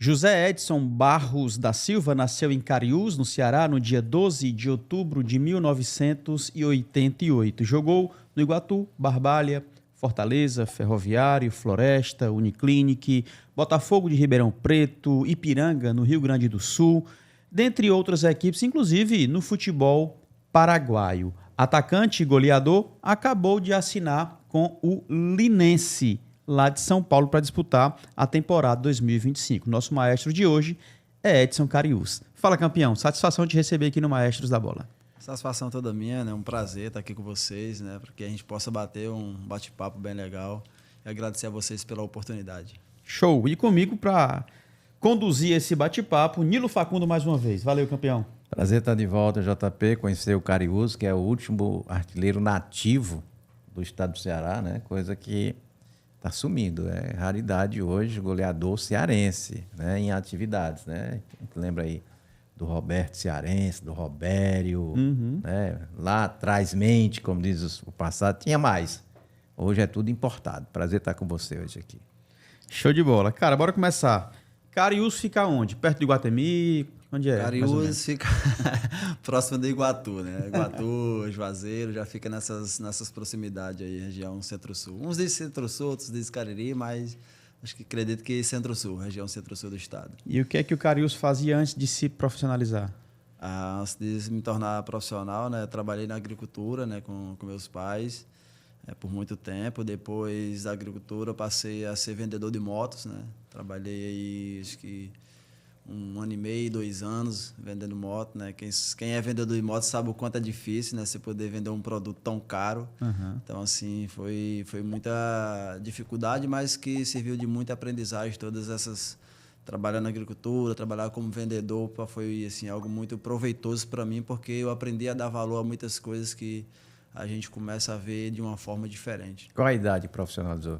José Edson Barros da Silva nasceu em Cariús, no Ceará, no dia 12 de outubro de 1988. Jogou no Iguatu, Barbalha, Fortaleza, Ferroviário, Floresta, Uniclinic, Botafogo de Ribeirão Preto, Ipiranga, no Rio Grande do Sul, dentre outras equipes, inclusive no futebol paraguaio. Atacante e goleador, acabou de assinar com o Linense, lá de São Paulo, para disputar a temporada 2025. Nosso maestro de hoje é Edson Cariús. Fala, campeão. Satisfação de receber aqui no Maestros da Bola. Satisfação toda minha, né? Um prazer estar aqui com vocês, né? Para que a gente possa bater um bate-papo bem legal e agradecer a vocês pela oportunidade. Show! E comigo para conduzir esse bate-papo, Nilo Facundo mais uma vez. Valeu, campeão. Prazer estar de volta, JP, conhecer o Cariús, que é o último artilheiro nativo do estado do Ceará, né? Coisa que está sumindo, é raridade hoje, goleador cearense, né? Em atividades, né? Lembra aí do Roberto Cearense, do Robério, né? Lá atrás, como diz o passado, tinha mais. Hoje é tudo importado. Prazer estar com você hoje aqui. Show de bola. Cara, bora começar. Cariús fica onde? Perto do Iguatemi? Onde é? Cariús fica próximo do Iguatu, né? Iguatu, Juazeiro, já fica nessas proximidades aí, região Centro-Sul. Uns dizem Centro-Sul, outros dizem Cariri, mas acredito que Centro-Sul, região Centro-Sul do estado. E o que é que o Cariús fazia antes de se profissionalizar? Antes de me tornar profissional, né? Trabalhei na agricultura, né? Com meus pais, por muito tempo. Depois da agricultura, eu passei a ser vendedor de motos, né? Trabalhei aí, acho que 1 ano e meio, 2 anos vendendo moto, né? Quem é vendedor de moto sabe o quanto é difícil, né? Você poder vender um produto tão caro. Então, assim, foi muita dificuldade, mas que serviu de muita aprendizagem, todas essas... Trabalhar na agricultura, trabalhar como vendedor, foi assim, algo muito proveitoso para mim, porque eu aprendi a dar valor a muitas coisas que a gente começa a ver de uma forma diferente. Qual a idade profissionalizou?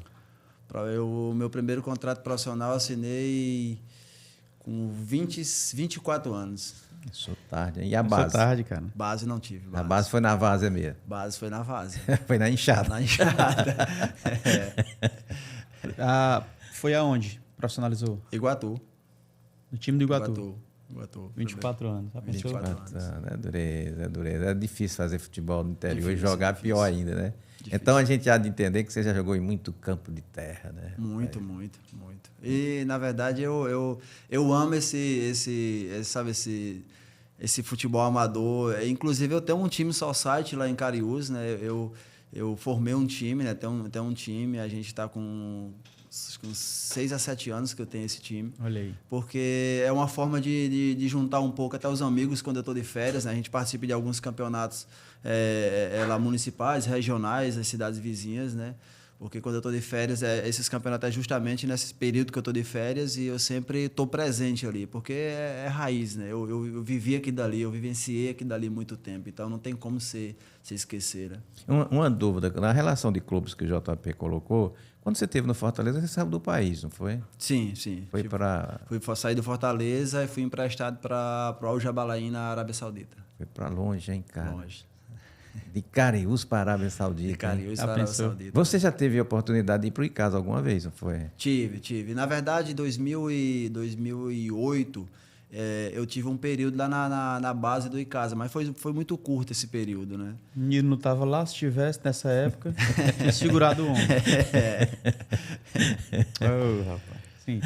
O meu primeiro contrato profissional eu assinei com 24 anos. Sou tarde. E a base? Sou tarde, cara. Base não tive. A base foi na várzea mesmo? Base foi na várzea. Foi na enxada. Na enxada. Foi aonde profissionalizou? Iguatu. No time do Iguatu? Iguatu. 24 anos. 24 anos. É dureza. É difícil fazer futebol no interior e jogar difícil. pior ainda, né? Difícil. Então a gente há de entender que você já jogou em muito campo de terra, né? Muito. E, na verdade, eu amo esse futebol amador. Inclusive, eu tenho um time society lá em Cariús, né? Eu formei um time, né? Tem um time, a gente está com 6 a 7 anos que eu tenho esse time. Olha aí. Porque é uma forma de juntar um pouco até os amigos quando eu estou de férias, né? A gente participa de alguns campeonatos lá municipais, regionais, das cidades vizinhas, né? Porque quando eu estou de férias, esses campeonatos é justamente nesse período que eu estou de férias e eu sempre estou presente ali, porque é raiz, né? Eu vivi aqui dali, eu vivenciei aqui dali muito tempo, então não tem como se esquecer, né? Uma dúvida, na relação de clubes que o JP colocou, quando você esteve no Fortaleza, você saiu do país, não foi? Sim. Foi para... Saí do Fortaleza e fui emprestado para o Al Jabalain na Arábia Saudita. Foi para longe, hein, cara? Longe. De Cariús para a Arábia Saudita. De Cariús para a Arábia Saudita. Você já teve a oportunidade de ir para o Icasa alguma vez, não foi? Tive. Na verdade, em 2008, eu tive um período lá na base do Icasa, mas foi muito curto esse período, né? O Nilo não estava lá, se tivesse nessa época, tinha segurado o ombro. Rapaz. Sim.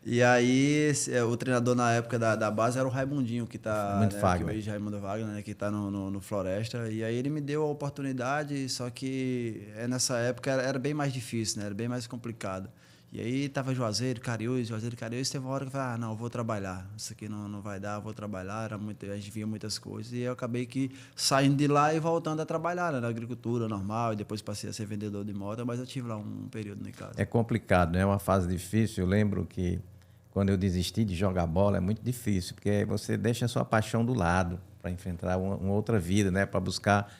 E aí, o treinador na época da base era o Raimundinho, que tá... Muito Fagner. Que hoje é Raimundo Wagner, né, que está no Floresta. E aí ele me deu a oportunidade, só que nessa época era bem mais difícil, né? Era bem mais complicado. E aí tava Juazeiro, Cariús, teve uma hora que eu falei, não, eu vou trabalhar. Isso aqui não vai dar, eu vou trabalhar. A gente via muitas coisas. E eu acabei saindo de lá e voltando a trabalhar, né, na agricultura normal. E depois passei a ser vendedor de moto, mas eu tive lá um período em casa. É complicado, né? É uma fase difícil. Eu lembro que quando eu desisti de jogar bola, é muito difícil, porque você deixa a sua paixão do lado para enfrentar uma outra vida, né? Para buscar,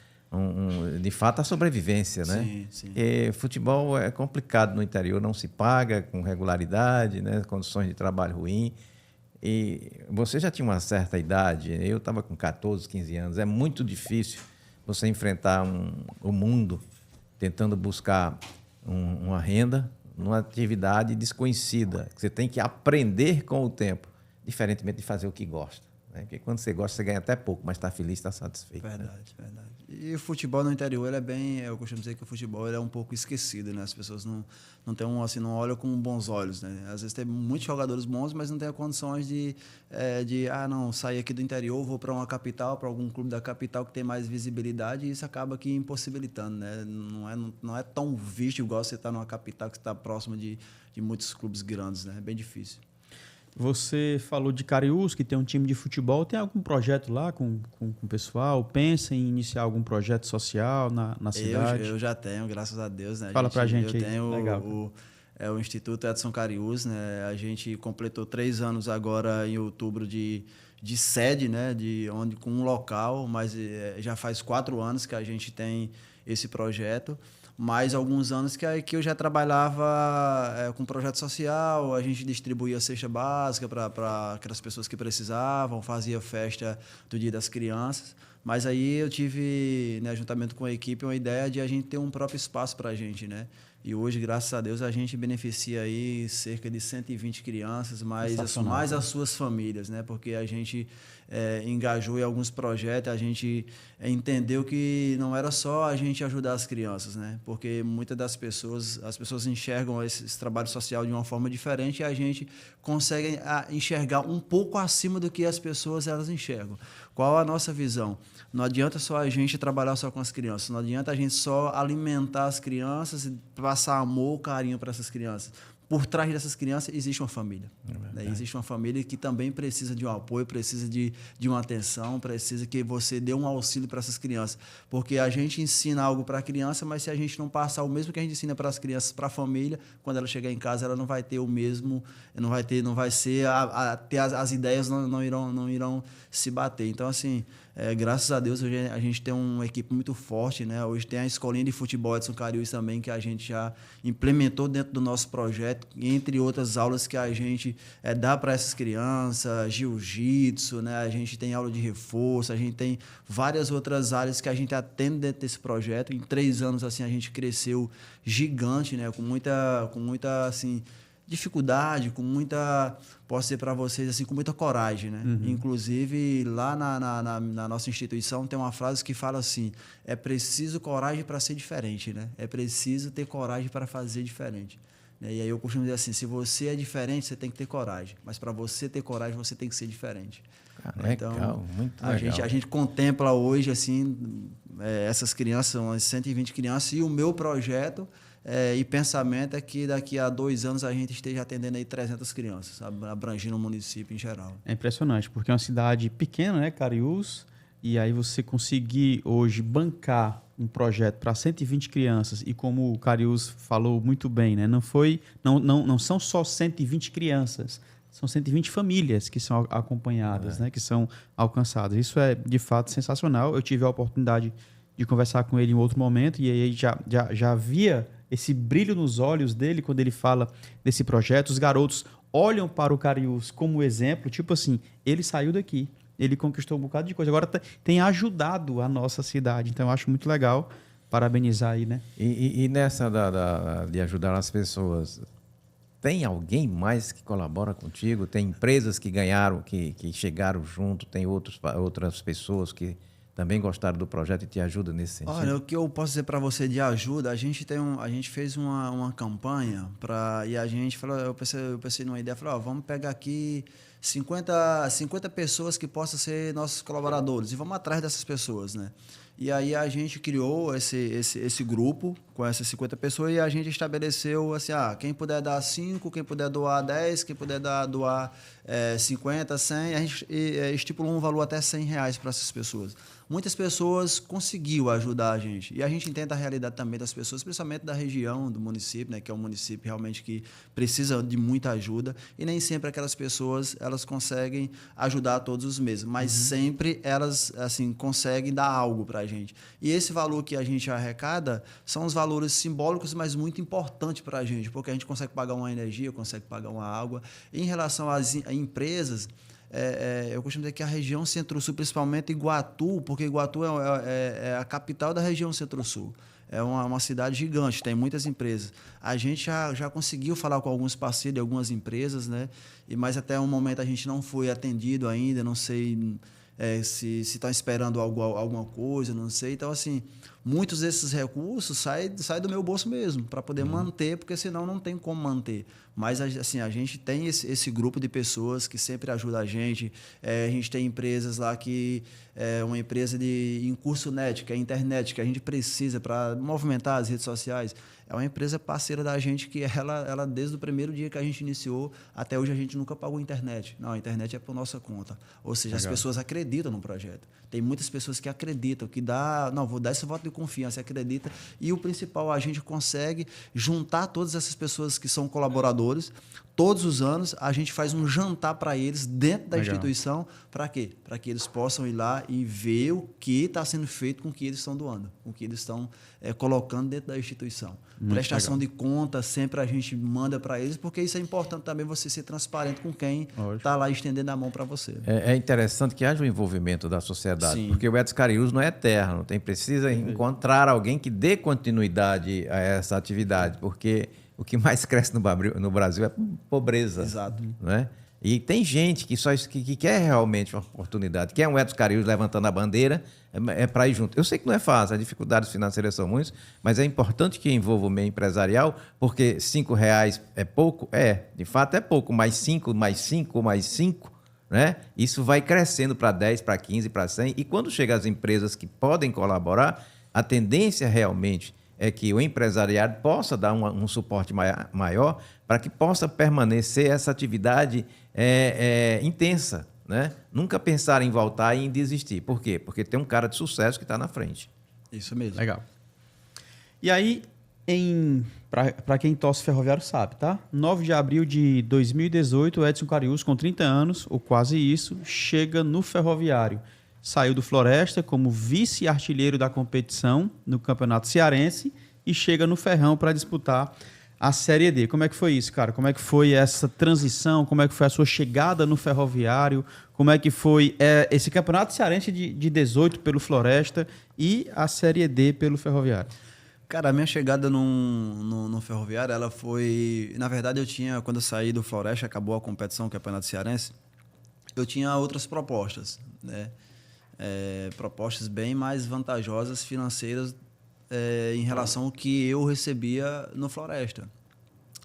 de fato, a sobrevivência, né? Sim. Porque futebol é complicado no interior, não se paga com regularidade, né? Condições de trabalho ruim. E você já tinha uma certa idade, eu estava com 14, 15 anos, é muito difícil você enfrentar o mundo tentando buscar uma renda, numa atividade desconhecida, que você tem que aprender com o tempo, diferentemente de fazer o que gosta. Né? Porque quando você gosta, você ganha até pouco, mas está feliz, está satisfeito. Verdade, né? Verdade. E o futebol no interior, ele é bem... Eu costumo dizer que o futebol ele é um pouco esquecido, né? As pessoas não tem assim, não olham com bons olhos, né? Às vezes tem muitos jogadores bons, mas não tem condições de não, sair aqui do interior, vou para uma capital, para algum clube da capital que tem mais visibilidade, e isso acaba aqui impossibilitando, né? Não é tão visto igual você estar numa capital que está próximo de muitos clubes grandes, né? É bem difícil. Você falou de Cariús, que tem um time de futebol. Tem algum projeto lá com o pessoal? Pensa em iniciar algum projeto social na cidade? Eu já tenho, graças a Deus. Né? Fala pra gente aí. Eu tenho Legal. o Instituto Edson Cariús. Né? A gente completou 3 anos agora em outubro de sede, né? Com um local, mas já faz 4 anos que a gente tem esse projeto. Mais alguns anos que eu já trabalhava com projeto social, a gente distribuía cesta básica para aquelas pessoas que precisavam, fazia festa do Dia das Crianças. Mas aí eu tive, né, juntamente com a equipe, uma ideia de a gente ter um próprio espaço para a gente, né? E hoje, graças a Deus, a gente beneficia aí cerca de 120 crianças, mais as suas famílias, né? Porque a gente engajou em alguns projetos, a gente entendeu que não era só a gente ajudar as crianças, né? Porque muitas das pessoas, as pessoas enxergam esse trabalho social de uma forma diferente e a gente consegue enxergar um pouco acima do que as pessoas elas enxergam. Qual a nossa visão? Não adianta só a gente trabalhar só com as crianças, não adianta a gente só alimentar as crianças e passar amor, carinho para essas crianças. Por trás dessas crianças existe uma família. Né? Existe uma família que também precisa de um apoio, precisa de uma atenção, precisa que você dê um auxílio para essas crianças. Porque a gente ensina algo para a criança, mas se a gente não passar o mesmo que a gente ensina para as crianças, para a família, quando ela chegar em casa, ela não vai ter o mesmo, não vai ser, as ideias não irão se bater. Então, assim, graças a Deus, hoje a gente tem uma equipe muito forte, né? Hoje tem a escolinha de futebol Edson Cariús também, que a gente já implementou dentro do nosso projeto, entre outras aulas que a gente dá para essas crianças, jiu-jitsu, né? A gente tem aula de reforço, a gente tem várias outras áreas que a gente atende dentro desse projeto. Em 3 anos, assim, a gente cresceu gigante, né? Com muita assim, dificuldade, posso dizer para vocês, assim, com muita coragem, né? Uhum. Inclusive, lá na nossa instituição tem uma frase que fala assim: é preciso coragem para ser diferente, né? É preciso ter coragem para fazer diferente. E aí eu costumo dizer assim: se você é diferente, você tem que ter coragem. Mas para você ter coragem, você tem que ser diferente. Então, legal, muito legal. A gente contempla hoje, assim, essas crianças, são umas 120 crianças, e o meu projeto e pensamento é que daqui a 2 anos a gente esteja atendendo aí 300 crianças, abrangindo o município em geral. É impressionante, porque é uma cidade pequena, né, Cariús, e aí você conseguir hoje bancar um projeto para 120 crianças, e como o Cariús falou muito bem, né, não são só 120 crianças, são 120 famílias que são acompanhadas, né, que são alcançadas. Isso é, de fato, sensacional. Eu tive a oportunidade de conversar com ele em outro momento, e aí já via esse brilho nos olhos dele quando ele fala desse projeto. Os garotos olham para o Cariús como exemplo, tipo assim, ele saiu daqui, ele conquistou um bocado de coisa, agora tem ajudado a nossa cidade. Então, eu acho muito legal, parabenizar aí, né? E nessa de ajudar as pessoas, tem alguém mais que colabora contigo? Tem empresas que ganharam, que chegaram junto, tem outras pessoas que também gostaram do projeto e te ajudam nesse sentido? Olha, o que eu posso dizer para você de ajuda, a gente fez uma campanha e a gente falou, eu pensei numa ideia, falei, vamos pegar aqui 50 pessoas que possam ser nossos colaboradores e vamos atrás dessas pessoas, né? E aí a gente criou esse grupo com essas 50 pessoas e a gente estabeleceu assim, quem puder dar 5, quem puder doar 10, quem puder doar 50, 100, a gente estipulou um valor até R$100 para essas pessoas. Muitas pessoas conseguiram ajudar a gente. E a gente entende a realidade também das pessoas, principalmente da região, do município, né, que é um município realmente que precisa de muita ajuda. E nem sempre aquelas pessoas elas conseguem ajudar todos os meses, mas sempre elas assim, conseguem dar algo para a gente. E esse valor que a gente arrecada são os valores simbólicos, mas muito importantes para a gente, porque a gente consegue pagar uma energia, consegue pagar uma água. E em relação às empresas, eu costumo dizer que a região Centro-Sul, principalmente Iguatu, porque Iguatu é a capital da região Centro-Sul. é uma cidade gigante, tem muitas empresas. A gente já conseguiu falar com alguns parceiros de algumas empresas, né? Mas até um momento a gente não foi atendido ainda, não sei se estão esperando alguma coisa, não sei. Então, assim, muitos desses recursos saem do meu bolso mesmo, para poder manter, porque senão não tem como manter. Mas, assim, a gente tem esse grupo de pessoas que sempre ajuda a gente. A gente tem empresas lá que... uma empresa em curso net, que é a internet, que a gente precisa para movimentar as redes sociais. É uma empresa parceira da gente que ela, desde o primeiro dia que a gente iniciou, até hoje a gente nunca pagou internet. Não, a internet é por nossa conta. Ou seja, as pessoas acreditam no projeto. Tem muitas pessoas que acreditam, vou dar esse voto de confiança, acredita. E o principal, a gente consegue juntar todas essas pessoas que são colaboradores. Todos os anos, a gente faz um jantar para eles dentro da instituição. Para quê? Para que eles possam ir lá e ver o que está sendo feito com o que eles estão doando, com o que eles estão colocando dentro da instituição. Muito Prestação legal. de conta, sempre a gente manda para eles, porque isso é importante também, você ser transparente com quem está lá estendendo a mão para você. É interessante que haja o envolvimento da sociedade, Sim. porque o Edson Cariús não é eterno, precisa encontrar alguém que dê continuidade a essa atividade, porque o que mais cresce no Brasil é pobreza. Exato. Né? E tem gente que quer realmente uma oportunidade, quer um Edson Cariús levantando a bandeira, para ir junto. Eu sei que não é fácil, as dificuldades financeiras são muitas, mas é importante que envolva o meio empresarial, porque R$5 é pouco? De fato é pouco, mais 5, mais 5, mais 5, né? Isso vai crescendo para 10, para 15, para 100, e quando chega as empresas que podem colaborar, a tendência realmente é que o empresariado possa dar um suporte maior para que possa permanecer essa atividade intensa, né? Nunca pensar em voltar e em desistir. Por quê? Porque tem um cara de sucesso que está na frente. Isso mesmo. Legal. E aí, para quem torce Ferroviário sabe, tá? 9 de abril de 2018, o Edson Cariús, com 30 anos, ou quase isso, chega no Ferroviário. Saiu do Floresta como vice-artilheiro da competição no Campeonato Cearense e chega no Ferrão para disputar a Série D. Como é que foi isso, cara? Como é que foi essa transição? Como é que foi a sua chegada no Ferroviário? Como é que foi esse Campeonato Cearense de 18 pelo Floresta e a Série D pelo Ferroviário? Cara, a minha chegada no Ferroviário, ela foi... Na verdade, quando eu saí do Floresta, acabou a competição, o Campeonato Cearense, eu tinha outras propostas, né? Propostas bem mais vantajosas financeiras em relação ao que eu recebia no Floresta.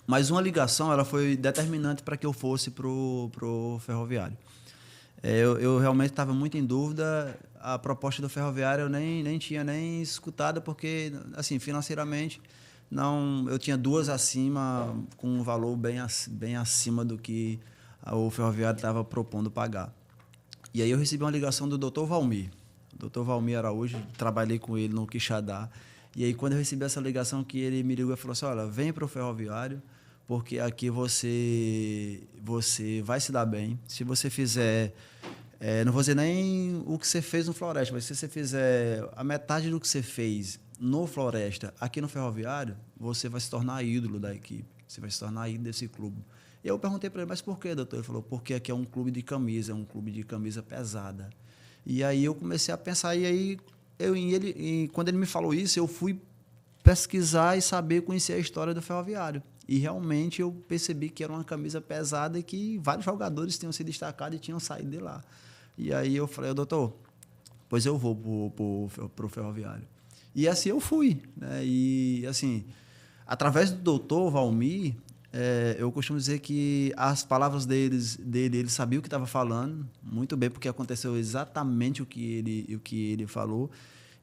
Mas uma ligação ela foi determinante para que eu fosse pro Ferroviário. Eu realmente estava muito em dúvida. A proposta do Ferroviário eu nem tinha nem escutado, porque assim, financeiramente eu tinha duas acima, com um valor bem acima do que o Ferroviário estava propondo pagar. E aí eu recebi uma ligação do Dr. Valmir. O Dr. Valmir Araújo, trabalhei com ele no Quixadá. E aí quando eu recebi essa ligação que ele me ligou e falou assim, olha, vem para o Ferroviário, porque aqui você vai se dar bem. Se você fizer, não vou dizer nem o que você fez no Floresta, mas se você fizer a metade do que você fez no Floresta, aqui no Ferroviário, você vai se tornar ídolo da equipe. Você vai se tornar ídolo desse clube. E eu perguntei para ele, mas por quê, doutor? Ele falou, porque aqui é um clube de camisa, é um clube de camisa pesada. E aí eu comecei a pensar, e aí quando ele me falou isso, eu fui pesquisar e conhecer a história do Ferroviário. E realmente eu percebi que era uma camisa pesada e que vários jogadores tinham se destacado e tinham saído de lá. E aí eu falei, doutor, pois eu vou pro Ferroviário. E assim eu fui, né? E assim, através do doutor Valmir, eu costumo dizer que as palavras dele, ele sabia o que estava falando, muito bem, porque aconteceu exatamente o que ele falou,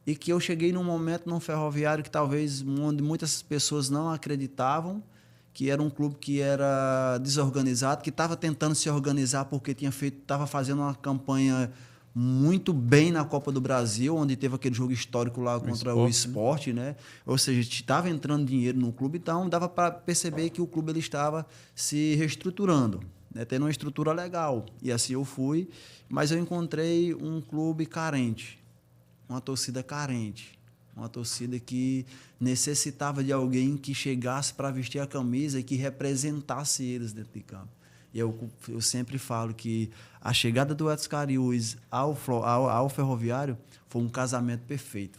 e que eu cheguei num momento no Ferroviário que talvez onde muitas pessoas não acreditavam, que era um clube que era desorganizado, que estava tentando se organizar porque estava fazendo uma campanha muito bem na Copa do Brasil, onde teve aquele jogo histórico lá contra o Sport, né? Ou seja, estava entrando dinheiro no clube, então dava para perceber que o clube ele estava se reestruturando, né? Tendo uma estrutura legal. E assim eu fui, mas eu encontrei um clube carente, uma torcida carente, uma torcida que necessitava de alguém que chegasse para vestir a camisa e que representasse eles dentro de campo. Eu sempre falo que a chegada do Edson Cariús ao Ferroviário foi um casamento perfeito.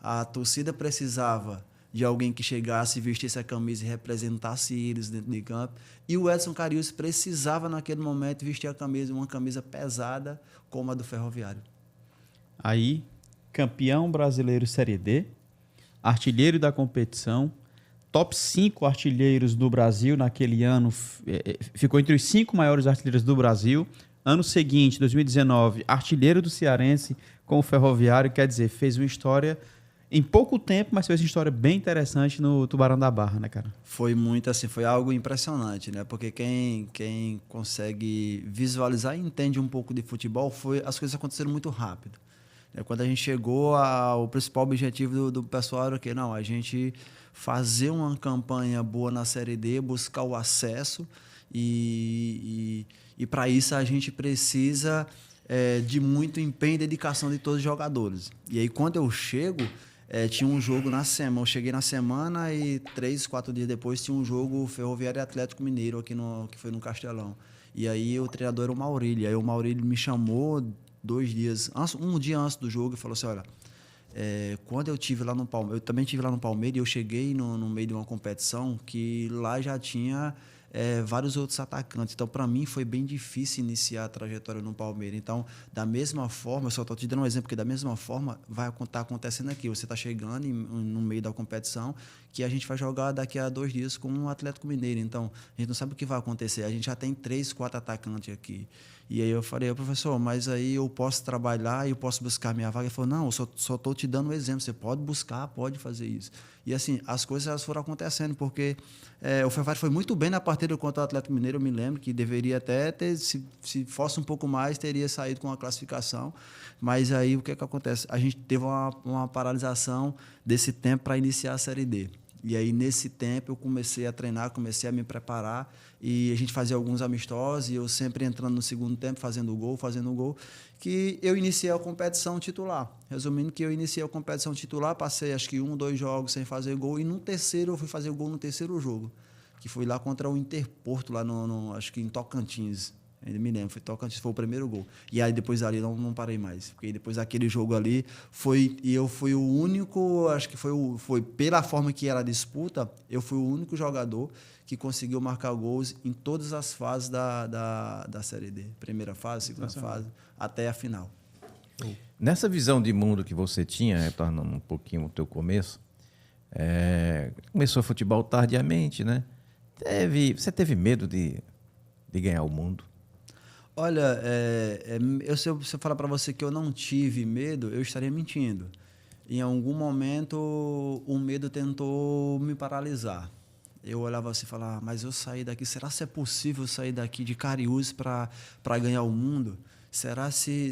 a torcida precisava de alguém que chegasse, vestisse a camisa e representasse eles dentro de campo. E o Edson Cariús precisava, naquele momento, vestir a camisa, uma camisa pesada como a do Ferroviário. Aí, campeão brasileiro Série D, artilheiro da competição, top 5 artilheiros do Brasil naquele ano, ficou entre os 5 maiores artilheiros do Brasil. Ano seguinte, 2019, artilheiro do Cearense com o Ferroviário, quer dizer, fez uma história em pouco tempo, mas fez uma história bem interessante no Tubarão da Barra, né, cara? Foi muito assim, foi algo impressionante, né? Porque quem consegue visualizar e entende um pouco de futebol, as coisas aconteceram muito rápido. Quando a gente chegou, o principal objetivo do pessoal era o quê? Não, a gente fazer uma campanha boa na Série D, buscar o acesso e para isso a gente precisa de muito empenho e dedicação de todos os jogadores. E aí quando eu chego, tinha um jogo na semana, eu cheguei na semana e 3, 4 dias depois tinha um jogo Ferroviário e Atlético Mineiro aqui que foi no Castelão. E aí o treinador era o Maurílio, aí o Maurílio me chamou 2 dias, um dia antes do jogo, e falou assim, olha, quando eu tive lá no Palmeiras, eu também tive lá no Palmeiras, e eu cheguei no meio de uma competição que lá já tinha vários outros atacantes. Então, para mim, foi bem difícil iniciar a trajetória no Palmeiras. Então, da mesma forma, eu só estou te dando um exemplo, porque da mesma forma vai estar acontecendo aqui. Você está chegando no meio da competição, que a gente vai jogar daqui a 2 dias com um Atlético Mineiro. Então, a gente não sabe o que vai acontecer. A gente já tem 3, 4 atacantes aqui. E aí eu falei, professor, mas aí eu posso trabalhar e eu posso buscar minha vaga? Ele falou, não, eu só estou te dando um exemplo, você pode buscar, pode fazer isso. E assim, as coisas elas foram acontecendo, porque o Ferroviário foi muito bem na partida contra o Atlético Mineiro, eu me lembro que deveria até ter, se fosse um pouco mais, teria saído com a classificação, mas aí o que acontece? A gente teve uma paralisação desse tempo para iniciar a Série D. E aí, nesse tempo, eu comecei a treinar, comecei a me preparar e a gente fazia alguns amistosos e eu sempre entrando no segundo tempo, fazendo gol, que eu iniciei a competição titular. Resumindo que eu iniciei a competição titular, passei acho que 1, 2 jogos sem fazer gol e no terceiro eu fui fazer gol no terceiro jogo, que foi lá contra o Interporto, lá acho que em Tocantins. Ainda me lembro, foi o primeiro gol. E aí depois ali não parei mais. Porque depois daquele jogo ali, eu fui o único, acho que foi pela forma que era a disputa, eu fui o único jogador que conseguiu marcar gols em todas as fases da Série D. Primeira fase, segunda fase, até a final. Nessa visão de mundo que você tinha, retornando um pouquinho ao teu começo, começou futebol tardiamente, né? Você teve medo de ganhar o mundo? Olha, se eu falar para você que eu não tive medo, eu estaria mentindo. Em algum momento, o medo tentou me paralisar. Eu olhava assim e falava, mas eu saí daqui, será que é possível sair daqui de Cariús para ganhar o mundo? Será se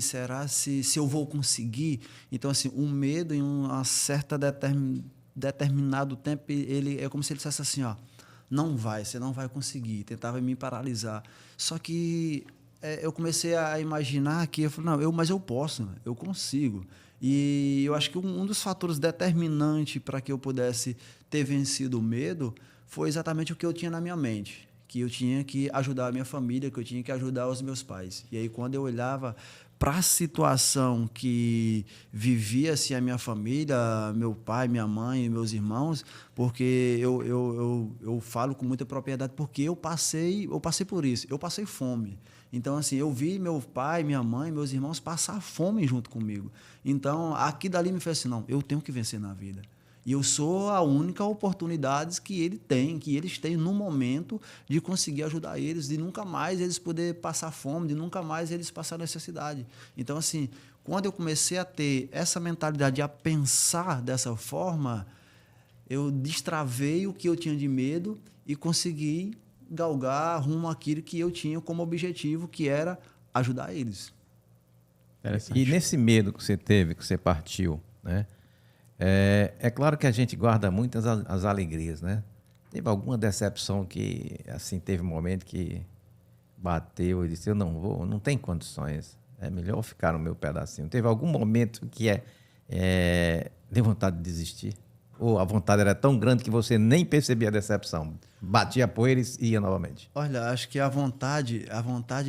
eu vou conseguir? Então, assim, o medo em uma certa determinado tempo, ele é como se ele dissesse assim, ó, você não vai conseguir. Tentava me paralisar. Só que eu comecei a imaginar que eu falei, mas eu posso, eu consigo. E eu acho que um dos fatores determinantes para que eu pudesse ter vencido o medo foi exatamente o que eu tinha na minha mente, que eu tinha que ajudar a minha família, que eu tinha que ajudar os meus pais. E aí, quando eu olhava para a situação que vivia-se a minha família, meu pai, minha mãe e meus irmãos, porque eu falo com muita propriedade, porque eu passei por isso, eu passei fome. Então, assim, eu vi meu pai, minha mãe, meus irmãos passar fome junto comigo. Então, aqui dali me fez assim, não, eu tenho que vencer na vida. E eu sou a única oportunidade que eles têm no momento de conseguir ajudar eles, de nunca mais eles poder passar fome, de nunca mais eles passar necessidade. Então, assim, quando eu comecei a ter essa mentalidade, a pensar dessa forma, eu destravei o que eu tinha de medo e consegui galgar rumo àquilo que eu tinha como objetivo, que era ajudar eles. E nesse medo que você teve, que você partiu, né? É claro que a gente guarda muitas as alegrias, né? Teve alguma decepção que, assim, teve um momento que bateu e disse, eu não vou, não tem condições, é melhor ficar no meu pedacinho. Teve algum momento que deu vontade de desistir? Ou a vontade era tão grande que você nem percebia a decepção? Batia a poeira e ia novamente. Olha, acho que a vontade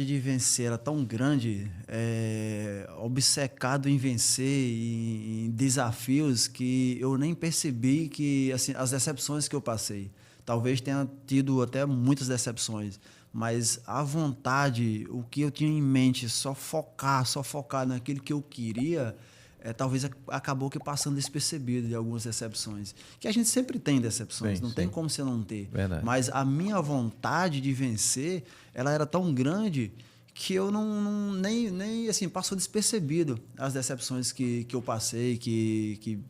de vencer era tão grande, obcecado em vencer, em desafios, que eu nem percebi que assim, as decepções que eu passei. Talvez tenha tido até muitas decepções, mas a vontade, o que eu tinha em mente, só focar naquilo que eu queria, talvez acabou que passando despercebido de algumas decepções. Que a gente sempre tem decepções, não tem como você não ter. Verdade. Mas a minha vontade de vencer, ela era tão grande que eu nem assim, passou despercebido as decepções que eu passei, que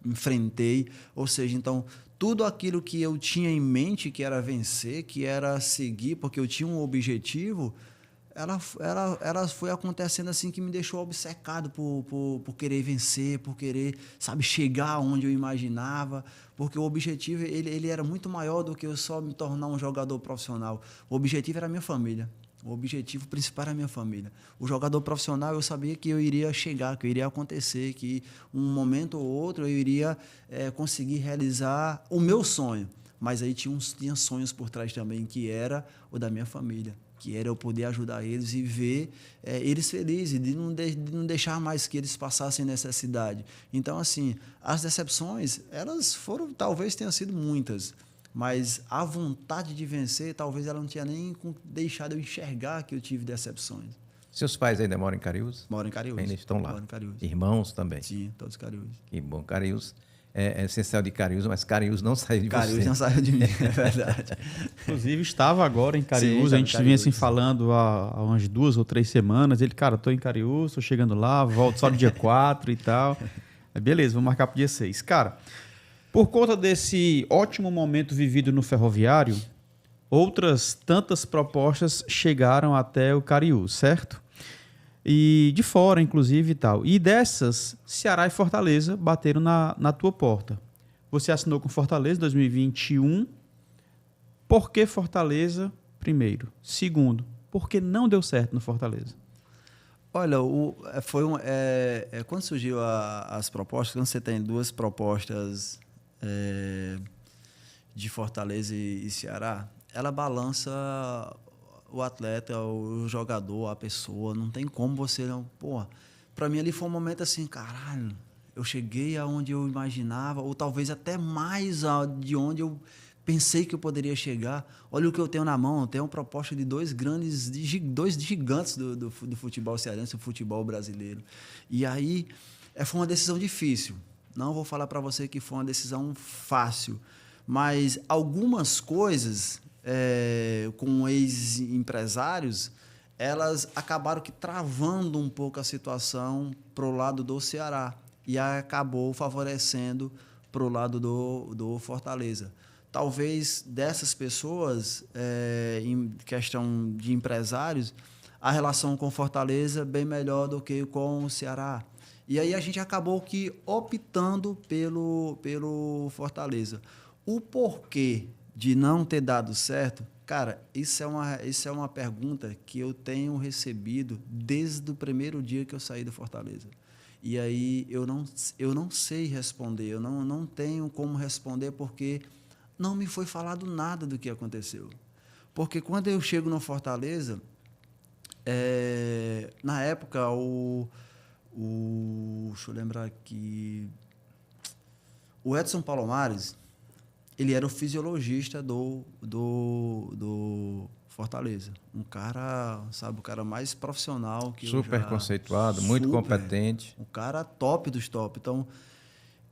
enfrentei. Ou seja, então, tudo aquilo que eu tinha em mente, que era vencer, que era seguir, porque eu tinha um objetivo, ela foi acontecendo assim, que me deixou obcecado por querer vencer, por querer, sabe, chegar onde eu imaginava, porque o objetivo ele era muito maior do que eu só me tornar um jogador profissional. O objetivo era a minha família. O objetivo principal era a minha família. O jogador profissional, eu sabia que eu iria chegar, que iria acontecer, que um momento ou outro eu iria conseguir realizar o meu sonho. Mas aí tinha sonhos por trás também, que era o da minha família, que era eu poder ajudar eles e ver eles felizes, de não deixar mais que eles passassem necessidade. Então, assim, as decepções, elas foram, talvez tenham sido muitas, mas a vontade de vencer, talvez ela não tinha nem deixado eu enxergar que eu tive decepções. Seus pais ainda moram em Cariús? Moram em Cariús. Ainda estão lá? Moram em Cariús. Irmãos também? Sim, todos Cariús. Que bom. Cariús é essencial de Cariús, mas Cariús não saiu de você. Cariús não saiu de mim, é verdade. Inclusive, estava agora em Cariús. Sim, a gente vinha assim falando há umas 2 ou 3 semanas. Ele, cara, tô em Cariús, tô chegando lá, volto só no dia 4 e tal. Aí, beleza, vou marcar pro dia 6. Cara, por conta desse ótimo momento vivido no Ferroviário, outras tantas propostas chegaram até o Cariús, certo? E de fora, inclusive, e tal. E dessas, Ceará e Fortaleza bateram na tua porta. Você assinou com Fortaleza em 2021. Por que Fortaleza, primeiro? Segundo, por que não deu certo no Fortaleza? Olha, quando surgiu as propostas, quando você tem 2 propostas de Fortaleza e Ceará, ela balança o atleta, o jogador, a pessoa. Não tem como você não... Pô, para mim ali foi um momento assim, caralho, eu cheguei aonde eu imaginava, ou talvez até mais de onde eu pensei que eu poderia chegar. Olha o que eu tenho na mão, eu tenho uma proposta de 2 gigantes do futebol cearense, do futebol brasileiro. E aí, foi uma decisão difícil. Não vou falar para você que foi uma decisão fácil, mas algumas coisas... com ex-empresários, elas acabaram que travando um pouco a situação para o lado do Ceará e acabou favorecendo para o lado do Fortaleza. Talvez dessas pessoas, em questão de empresários, a relação com Fortaleza bem melhor do que com o Ceará. E aí a gente acabou que optando pelo Fortaleza. O porquê de não ter dado certo, cara, isso é uma pergunta que eu tenho recebido desde o primeiro dia que eu saí do Fortaleza. E aí eu não sei responder, eu não tenho como responder, porque não me foi falado nada do que aconteceu. Porque quando eu chego no Fortaleza, na época, deixa eu lembrar aqui, o Edson Palomares, ele era o fisiologista do Fortaleza. Um cara, sabe, o cara mais profissional que super conceituado, muito competente. Um cara top dos top. Então,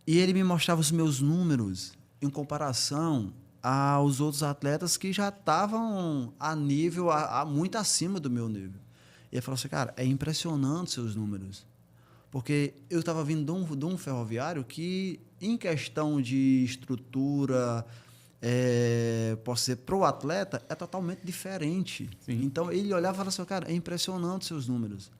e ele me mostrava os meus números em comparação aos outros atletas que já estavam a nível, muito acima do meu nível. E ele falou assim, cara, é impressionante seus números. Porque eu estava vindo de um ferroviário que, em questão de estrutura, posso dizer, para o atleta, é totalmente diferente. Sim. Então, ele olhava e falava assim, cara, é impressionante seus números.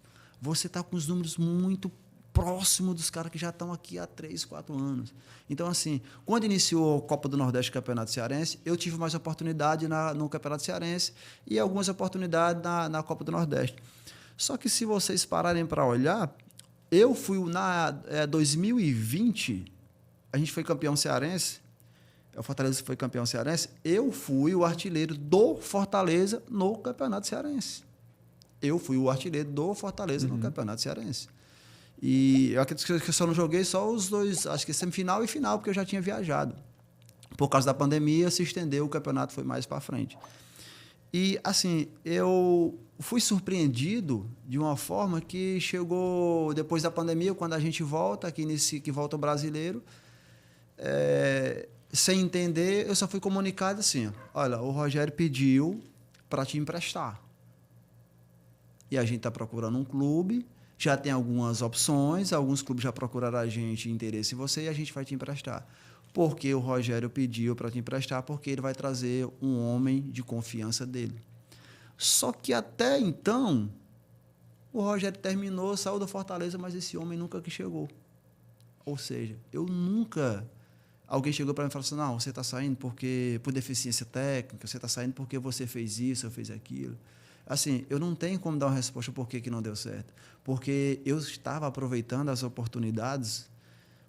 Você está com os números muito próximos dos caras que já estão aqui há 3, 4 anos. Então, assim, quando iniciou a Copa do Nordeste e o Campeonato Cearense, eu tive mais oportunidade no Campeonato Cearense e algumas oportunidades na Copa do Nordeste. Só que, se vocês pararem para olhar, eu fui 2020, a gente foi campeão cearense, o Fortaleza foi campeão cearense, eu fui o artilheiro do Fortaleza no Campeonato Cearense. Eu fui o artilheiro do Fortaleza no Campeonato Cearense. E eu acredito que eu só não joguei só os dois, acho que semifinal e final, porque eu já tinha viajado. Por causa da pandemia, se estendeu, o campeonato foi mais para frente. E, assim, eu fui surpreendido de uma forma que chegou depois da pandemia, quando a gente volta, que volta o brasileiro, sem entender, eu só fui comunicado assim, olha, o Rogério pediu para te emprestar. E a gente está procurando um clube, já tem algumas opções, alguns clubes já procuraram a gente, interesse em você, e a gente vai te emprestar. Porque o Rogério pediu para te emprestar, porque ele vai trazer um homem de confiança dele. Só que até então, o Rogério terminou, saiu do Fortaleza, mas esse homem nunca que chegou. Ou seja, eu nunca... Alguém chegou para mim e falou assim, não, você está saindo por deficiência técnica, você está saindo porque você fez isso, ou fez aquilo. Assim, eu não tenho como dar uma resposta por que não deu certo. Porque eu estava aproveitando as oportunidades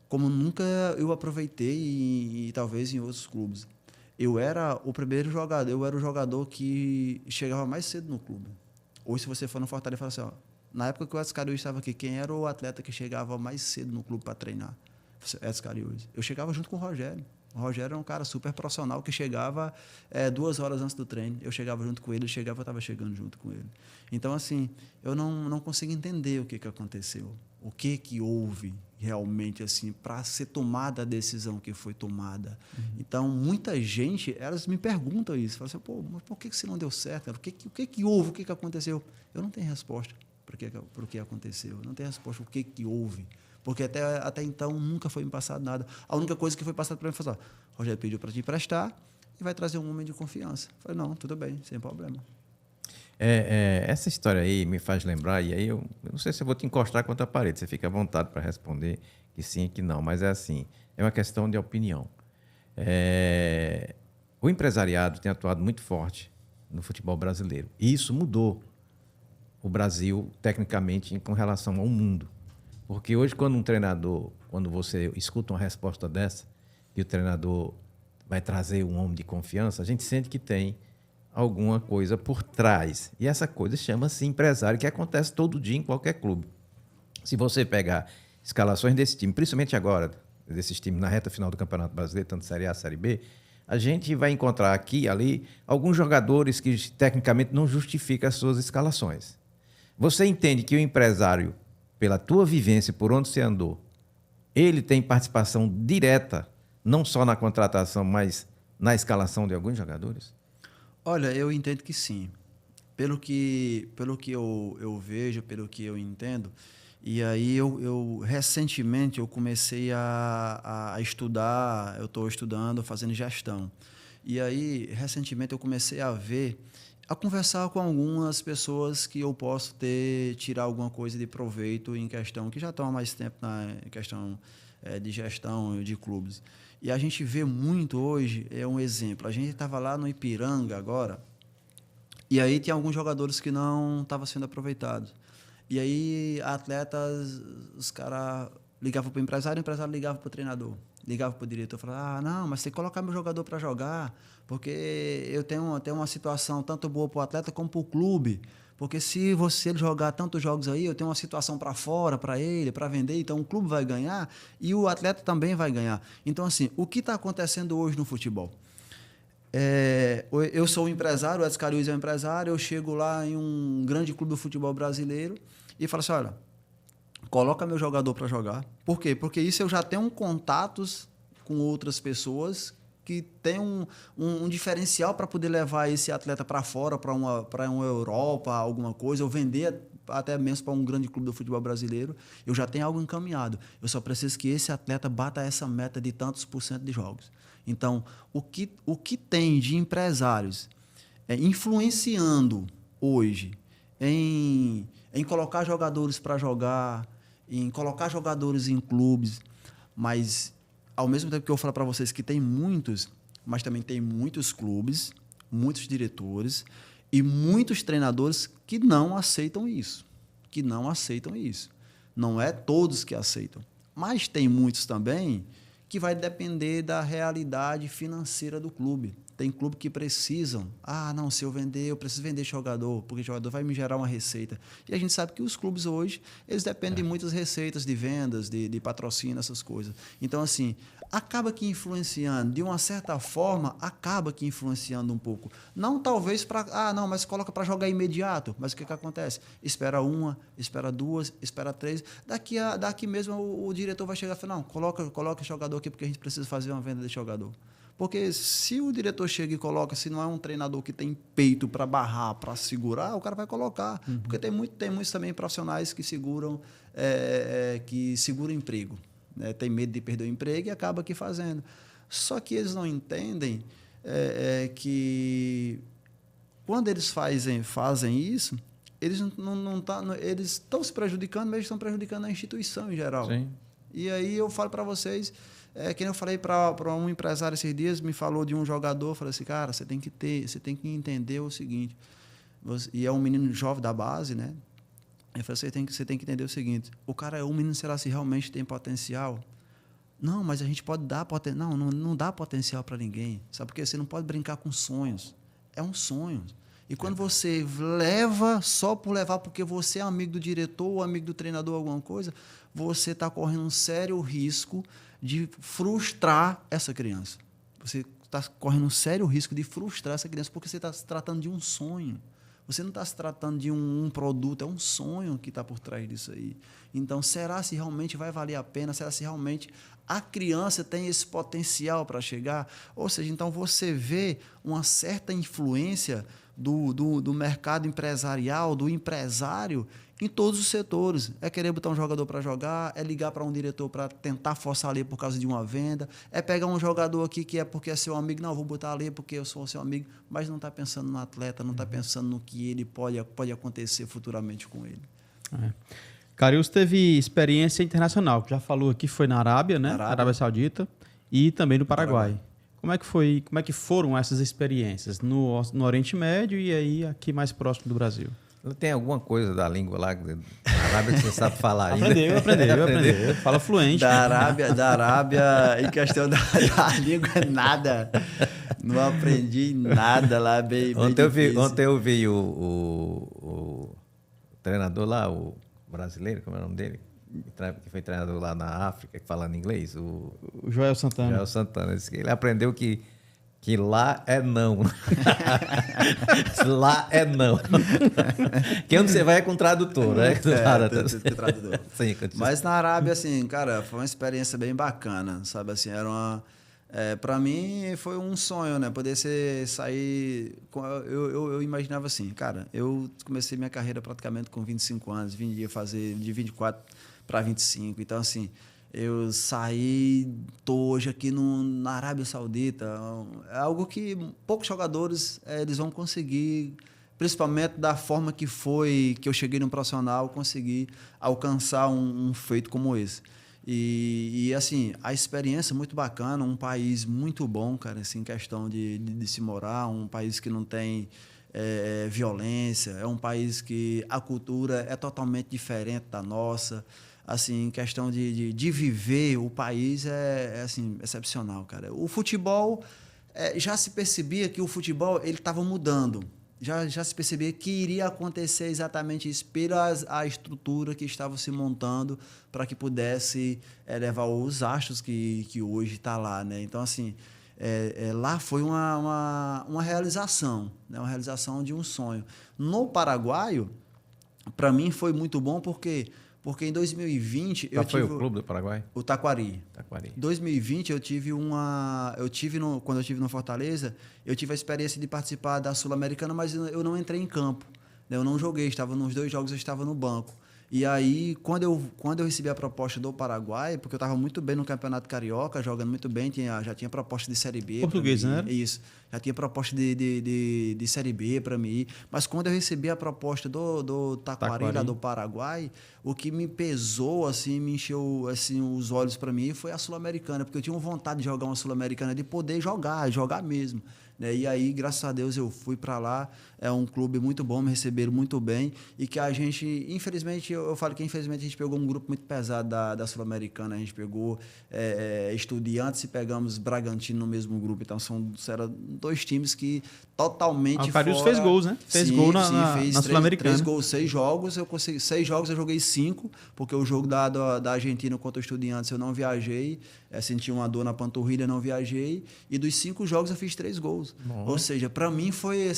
como nunca eu aproveitei e talvez em outros clubes. Eu era o primeiro jogador, eu era o jogador que chegava mais cedo no clube. Hoje, se você for no Fortaleza, fala assim, ó, na época que o Edson Cariús estava aqui, quem era o atleta que chegava mais cedo no clube para treinar? Edson Cariús. Eu chegava junto com o Rogério. O Rogério era um cara super profissional que chegava 2 horas antes do treino. Eu chegava junto com ele, eu estava chegando junto com ele. Então, assim, eu não consigo entender o que aconteceu. O que houve realmente assim para ser tomada a decisão que foi tomada. Então, muita gente, elas me perguntam isso. Falam assim, pô, mas por que você não deu certo? O que houve? O que aconteceu? Eu não tenho resposta para o que aconteceu. Eu não tenho resposta para o que houve. Porque até então nunca foi me passado nada. A única coisa que foi passada para mim foi: Rogério pediu para te emprestar e vai trazer um homem de confiança. Eu falei, não, tudo bem, sem problema. Essa história aí me faz lembrar, e aí eu não sei se eu vou te encostar contra a parede, você fica à vontade para responder que sim e que não, mas é assim, é uma questão de opinião. O empresariado tem atuado muito forte no futebol brasileiro, e isso mudou o Brasil tecnicamente com relação ao mundo. Porque hoje, quando você escuta uma resposta dessa, e o treinador vai trazer um homem de confiança, a gente sente que tem alguma coisa por trás. E essa coisa chama-se empresário, que acontece todo dia em qualquer clube. Se você pegar escalações desse time, principalmente agora, desses times na reta final do Campeonato Brasileiro, tanto Série A, Série B, a gente vai encontrar aqui e ali alguns jogadores que tecnicamente não justificam as suas escalações. Você entende que o empresário, pela tua vivência, por onde você andou, ele tem participação direta, não só na contratação, mas na escalação de alguns jogadores? Olha, eu entendo que sim. Pelo que eu vejo, pelo que eu entendo, e aí eu recentemente eu comecei a estudar, eu estou estudando, fazendo gestão. E aí, recentemente, eu comecei a conversar com algumas pessoas que eu posso tirar alguma coisa de proveito em questão, que já estão há mais tempo na questão de gestão de clubes. E a gente vê muito hoje, um exemplo, a gente estava lá no Ipiranga agora, e aí tinha alguns jogadores que não estavam sendo aproveitados. E aí, atletas, os caras ligavam para o empresário ligava para o treinador, ligava para o diretor, falava, não, mas você tem que colocar meu jogador para jogar, porque eu tenho uma situação tanto boa para o atleta como para o clube, porque se ele jogar tantos jogos aí, eu tenho uma situação para fora, para ele, para vender, então o clube vai ganhar e o atleta também vai ganhar. Então, assim, o que está acontecendo hoje no futebol? Eu sou um empresário, o Edson Cariús é um empresário, eu chego lá em um grande clube do futebol brasileiro e falo assim, olha, coloca meu jogador para jogar. Por quê? Porque isso eu já tenho contatos com outras pessoas que tem um diferencial para poder levar esse atleta para fora, para uma Europa, alguma coisa, ou vender até mesmo para um grande clube do futebol brasileiro. Eu já tenho algo encaminhado. Eu só preciso que esse atleta bata essa meta de tantos % de jogos. Então, o que tem de empresários influenciando hoje em colocar jogadores para jogar, em colocar jogadores em clubes, mas ao mesmo tempo que eu falo para vocês que tem muitos, mas também tem muitos clubes, muitos diretores e muitos treinadores que não aceitam isso. Não é todos que aceitam. Mas tem muitos também que vai depender da realidade financeira do clube. Tem clube que precisam. Não, se eu vender, eu preciso vender jogador, porque o jogador vai me gerar uma receita. E a gente sabe que os clubes hoje, eles dependem de muitas receitas de vendas, de patrocínio, essas coisas. Então, assim, acaba que influenciando, de uma certa forma, acaba que influenciando um pouco. Não talvez para... não, mas coloca para jogar imediato. Mas o que acontece? Espera uma, espera duas, espera três. Daqui mesmo o diretor vai chegar e falar, não, coloca jogador aqui porque a gente precisa fazer uma venda de jogador. Porque se o diretor chega e coloca, se não é um treinador que tem peito para barrar, para segurar, o cara vai colocar. Porque tem muitos também profissionais que seguram emprego. Né? Tem medo de perder o emprego e acaba aqui fazendo. Só que eles não entendem que quando eles fazem isso, eles eles estão se prejudicando, mas eles estão prejudicando a instituição em geral. Sim. E aí eu falo para vocês... que eu falei para um empresário esses dias, me falou de um jogador, falei assim, cara, você tem que entender o seguinte, e é um menino jovem da base, né? Eu falei, você tem que entender o seguinte, o menino, será se realmente tem potencial? Não, mas a gente pode dar potencial. Não dá potencial para ninguém, sabe por quê? Você não pode brincar com sonhos, é um sonho. E quando você leva só por levar, porque você é amigo do diretor ou amigo do treinador, alguma coisa, você está correndo um sério risco de frustrar essa criança. Você está correndo um sério risco de frustrar essa criança porque você está se tratando de um sonho. Você não está se tratando de um produto, é um sonho que está por trás disso aí. Então, será se realmente vai valer a pena? Será se realmente a criança tem esse potencial para chegar? Ou seja, então você vê uma certa influência do mercado empresarial, do empresário, em todos os setores. É querer botar um jogador para jogar, é ligar para um diretor para tentar forçar ali por causa de uma venda, é pegar um jogador aqui que é porque é seu amigo, não, vou botar ali porque eu sou seu amigo, mas não está pensando no atleta, não está pensando no que ele pode acontecer futuramente com ele. Cariús teve experiência internacional, que já falou aqui, foi na Arábia, né? Arábia Saudita, e também no Paraguai. Como é que foram essas experiências no Oriente Médio e aí aqui mais próximo do Brasil? Tem alguma coisa da língua lá, da Arábia, que você sabe falar ainda? Aprendeu. Fala fluente. Da Arábia, em questão da língua, nada. Não aprendi nada lá, bem Ontem eu vi o treinador lá, o brasileiro, como é o nome dele? Que foi treinador lá na África, falando inglês. O Joel Santana. Joel Santana. Ele aprendeu que lá é não. Lá é não. Que onde você vai é com tradutor, né? Tradutor. Sim, mas na Arábia, assim, cara, foi uma experiência bem bacana, sabe? Assim, era uma... para mim, foi um sonho, né? Poder sair... Eu imaginava assim, cara, eu comecei minha carreira praticamente com 25 anos, ia fazer de 24 para 25, então, assim... Eu saí, estou hoje aqui na Arábia Saudita. É algo que poucos jogadores eles vão conseguir, principalmente da forma que eu cheguei no profissional, conseguir alcançar um feito como esse. E assim, a experiência é muito bacana, um país muito bom, cara, assim, em questão de se morar, um país que não tem violência, é um país que a cultura é totalmente diferente da nossa. Assim, em questão de viver, o país é assim, excepcional, cara. O futebol, já se percebia que o futebol ele estava mudando. Já se percebia que iria acontecer exatamente isso pela a estrutura que estava se montando para que pudesse levar os astros que hoje está lá, né? Então, assim, lá foi uma realização, né? Uma realização de um sonho. No Paraguaio, para mim, foi muito bom porque em 2020... Foi o clube do Paraguai? O Taquari. Em 2020, quando eu estive no Fortaleza, eu tive a experiência de participar da Sul-Americana, mas eu não entrei em campo. Eu não joguei, estava nos 2 jogos, eu estava no banco. E aí, quando eu recebi a proposta do Paraguai, porque eu estava muito bem no Campeonato Carioca, jogando muito bem, já tinha proposta de Série B. Português, né? Isso. Já tinha proposta de Série B para mim ir. Mas quando eu recebi a proposta do Taquari, lá do Paraguai, o que me pesou, assim, me encheu assim, os olhos para mim foi a Sul-Americana, porque eu tinha vontade de jogar uma Sul-Americana, de poder jogar mesmo. né? E aí, graças a Deus, eu fui para lá. É um clube muito bom, me receberam muito bem. E que a gente, infelizmente, eu falo que infelizmente a gente pegou um grupo muito pesado da Sul-Americana. A gente pegou Estudiantes e pegamos Bragantino no mesmo grupo. Então, eram 2 times que totalmente o Cariús fora... fez gols, né? Fez gol na Sul-Americana. 3 gols, 6 jogos. Eu consegui 6 jogos, eu joguei 5, porque o jogo da Argentina contra o Estudiantes eu não viajei. Senti uma dor na panturrilha, não viajei. E dos 5 jogos eu fiz 3 gols. Bom. Ou seja, para mim foi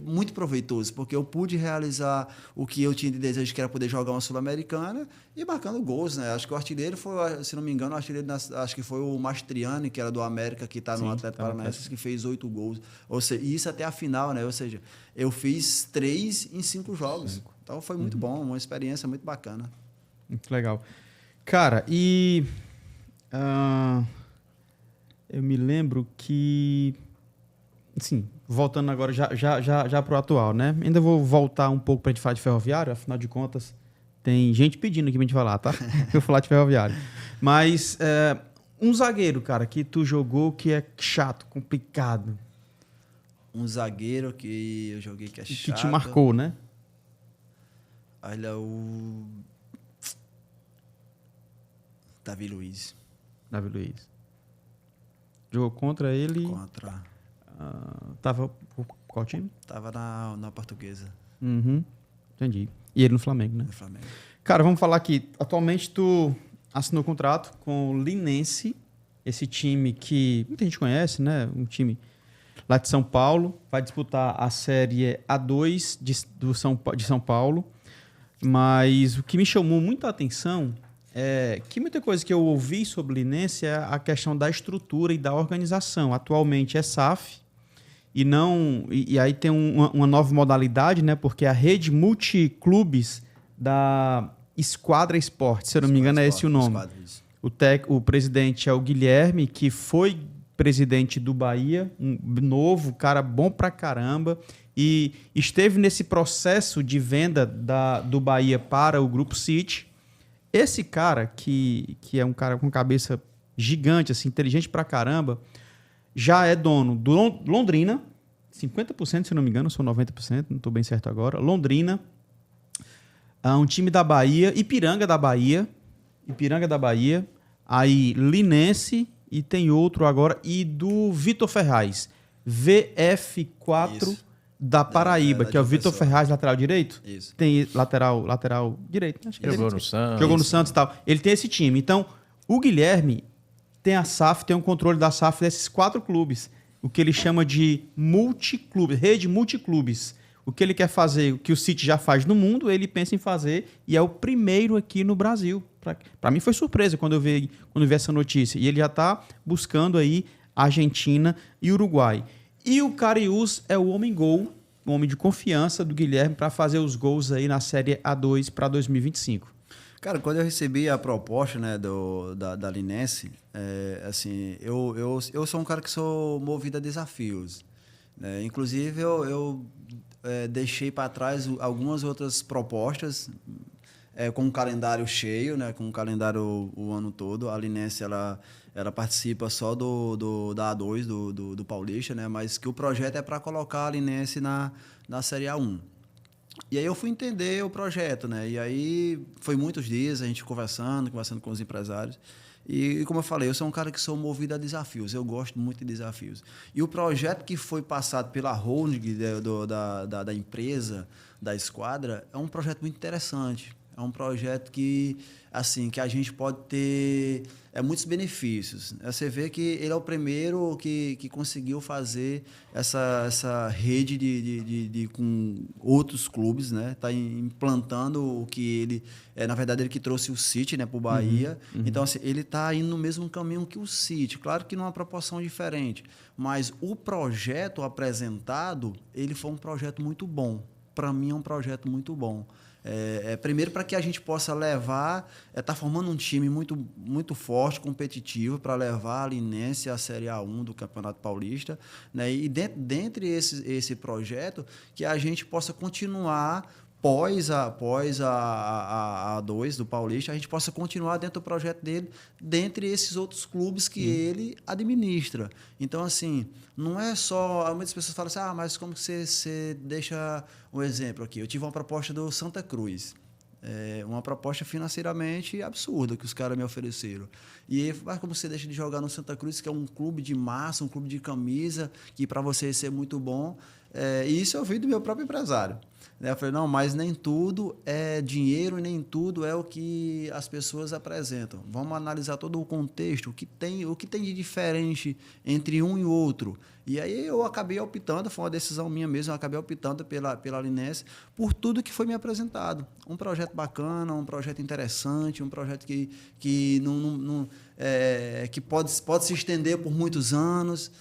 muito proveitoso, porque eu pude realizar o que eu tinha de desejo, que era poder jogar uma Sul-Americana e marcando gols, né? Acho que o artilheiro foi, se não me engano, acho que foi o Mastriani, que era do América, que está no Atlético Paranaense, que fez 8 gols. Ou seja, isso até a final, né? Ou seja, eu fiz 3 em 5 jogos. Então foi muito bom, uma experiência muito bacana. Muito legal. Cara, e eu me lembro que, assim, voltando agora já pro atual, né? Ainda vou voltar um pouco pra gente falar de Ferroviário, afinal de contas, tem gente pedindo aqui pra gente falar, tá? Eu falar de Ferroviário. Mas um zagueiro, cara, que tu jogou que é chato, complicado. Um zagueiro que eu joguei que é chato. Que te marcou, né? Olha, o Davi Luiz. Jogou contra ele? Contra. Tava qual time? Tava na Portuguesa. Uhum, entendi. E ele no Flamengo, né? No Flamengo. Cara, vamos falar aqui. Atualmente tu assinou contrato com o Linense, esse time que muita gente conhece, né? Um time lá de São Paulo. Vai disputar a Série A2 de São Paulo. Mas o que me chamou muita atenção é que muita coisa que eu ouvi sobre o Linense é a questão da estrutura e da organização. Atualmente é SAF e aí tem uma nova modalidade, né? Porque a rede multiclubes da Esquadra Esporte, se eu não me engano é esse o nome. O presidente é o Guilherme, que foi presidente do Bahia, um novo, cara bom pra caramba, e esteve nesse processo de venda do Bahia para o Grupo City. Esse cara, que é um cara com cabeça gigante, assim, inteligente pra caramba, já é dono do Londrina, 50%, se não me engano, são 90%, não estou bem certo agora. Londrina, um time da Bahia, Ipiranga da Bahia, aí Linense, e tem outro agora, e do Vitor Ferraz, VF4 Isso. da Paraíba, que é o Vitor Ferraz, lateral direito? Isso. Tem lateral direito. Acho que jogou no Santos. Jogou no Santos e tal. Ele tem esse time. Então, o Guilherme tem a SAF, tem o controle da SAF desses 4 clubes. O que ele chama de multiclubes, rede multiclubes. O que ele quer fazer, o que o City já faz no mundo, ele pensa em fazer e é o primeiro aqui no Brasil. Para mim foi surpresa quando eu vi essa notícia. E ele já está buscando aí Argentina e Uruguai. E o Cariús é o homem-gol, o homem de confiança do Guilherme para fazer os gols aí na Série A2 para 2025. Cara, quando eu recebi a proposta, né, da Linense, assim, eu sou um cara que sou movido a desafios. Né? Inclusive, eu deixei para trás algumas outras propostas com um calendário cheio, né, com um calendário o ano todo. A Linense, ela participa só da A2, do Paulista, né, mas que o projeto é para colocar a Linense na Série A1. E aí eu fui entender o projeto, né? E aí foi muitos dias a gente conversando com os empresários. E como eu falei, eu sou um cara que sou movido a desafios. Eu gosto muito de desafios. E o projeto que foi passado pela holding da empresa, da Esquadra, é um projeto muito interessante. É um projeto que a gente pode ter muitos benefícios. Você vê que ele é o primeiro que conseguiu fazer essa rede com outros clubes, né? Está implantando o que ele... na verdade, ele que trouxe o City, né, para o Bahia. Uhum. Então, assim, ele está indo no mesmo caminho que o City. Claro que numa proporção diferente. Mas o projeto apresentado, ele foi um projeto muito bom. Para mim, é um projeto muito bom. Primeiro, para que a gente possa levar, tá formando um time muito, muito forte, competitivo, para levar a Linense à Série A1 do Campeonato Paulista, né? E dentre esse projeto, que a gente possa continuar pós a A2 do Paulista, a gente possa continuar dentro do projeto dele, dentre esses outros clubes que ele administra. Então, assim, não é só... Muitas pessoas falam assim, mas como que você deixa um exemplo aqui? Eu tive uma proposta do Santa Cruz. Uma proposta financeiramente absurda que os caras me ofereceram. E aí, mas como você deixa de jogar no Santa Cruz, que é um clube de massa, um clube de camisa, que para você ser muito bom... E isso eu vi do meu próprio empresário. Eu falei, não, mas nem tudo é dinheiro, nem tudo é o que as pessoas apresentam. Vamos analisar todo o contexto, o que tem de diferente entre um e o outro. E aí eu acabei optando, foi uma decisão minha mesmo, eu acabei optando pela Linense por tudo que foi me apresentado. Um projeto bacana, um projeto interessante, um projeto que pode se estender por muitos anos.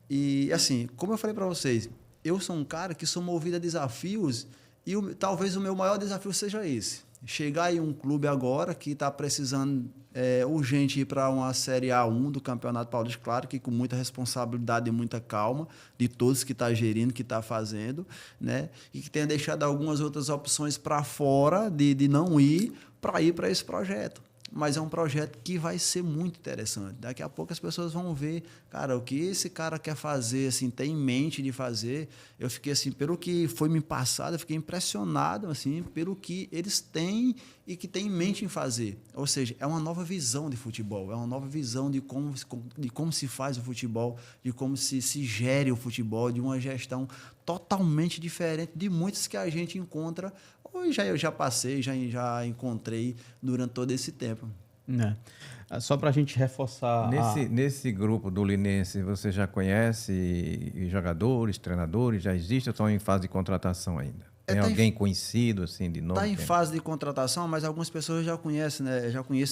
E assim, como eu falei para vocês, eu sou um cara que sou movido a desafios e talvez o meu maior desafio seja esse. Chegar em um clube agora que está precisando urgente ir para uma Série A1 do Campeonato Paulista, claro que com muita responsabilidade e muita calma de todos que está gerindo, que está fazendo, né? E que tenha deixado algumas outras opções para fora de não ir para esse projeto. Mas é um projeto que vai ser muito interessante. Daqui a pouco as pessoas vão ver, cara, o que esse cara quer fazer, assim, tem em mente de fazer. Eu fiquei assim, pelo que foi me passado, eu fiquei impressionado, assim, pelo que eles têm e que têm em mente em fazer. Ou seja, é uma nova visão de futebol, é uma nova visão de como se faz o futebol, de como se gere o futebol, de uma gestão totalmente diferente de muitas que a gente encontra. Eu já passei, já encontrei durante todo esse tempo. Só para a gente reforçar... Nesse grupo do Linense, você já conhece jogadores, treinadores? Já existe ou estão em fase de contratação ainda? Tem alguém conhecido, assim, de nome? Está em fase de contratação, mas algumas pessoas já conhecem, né?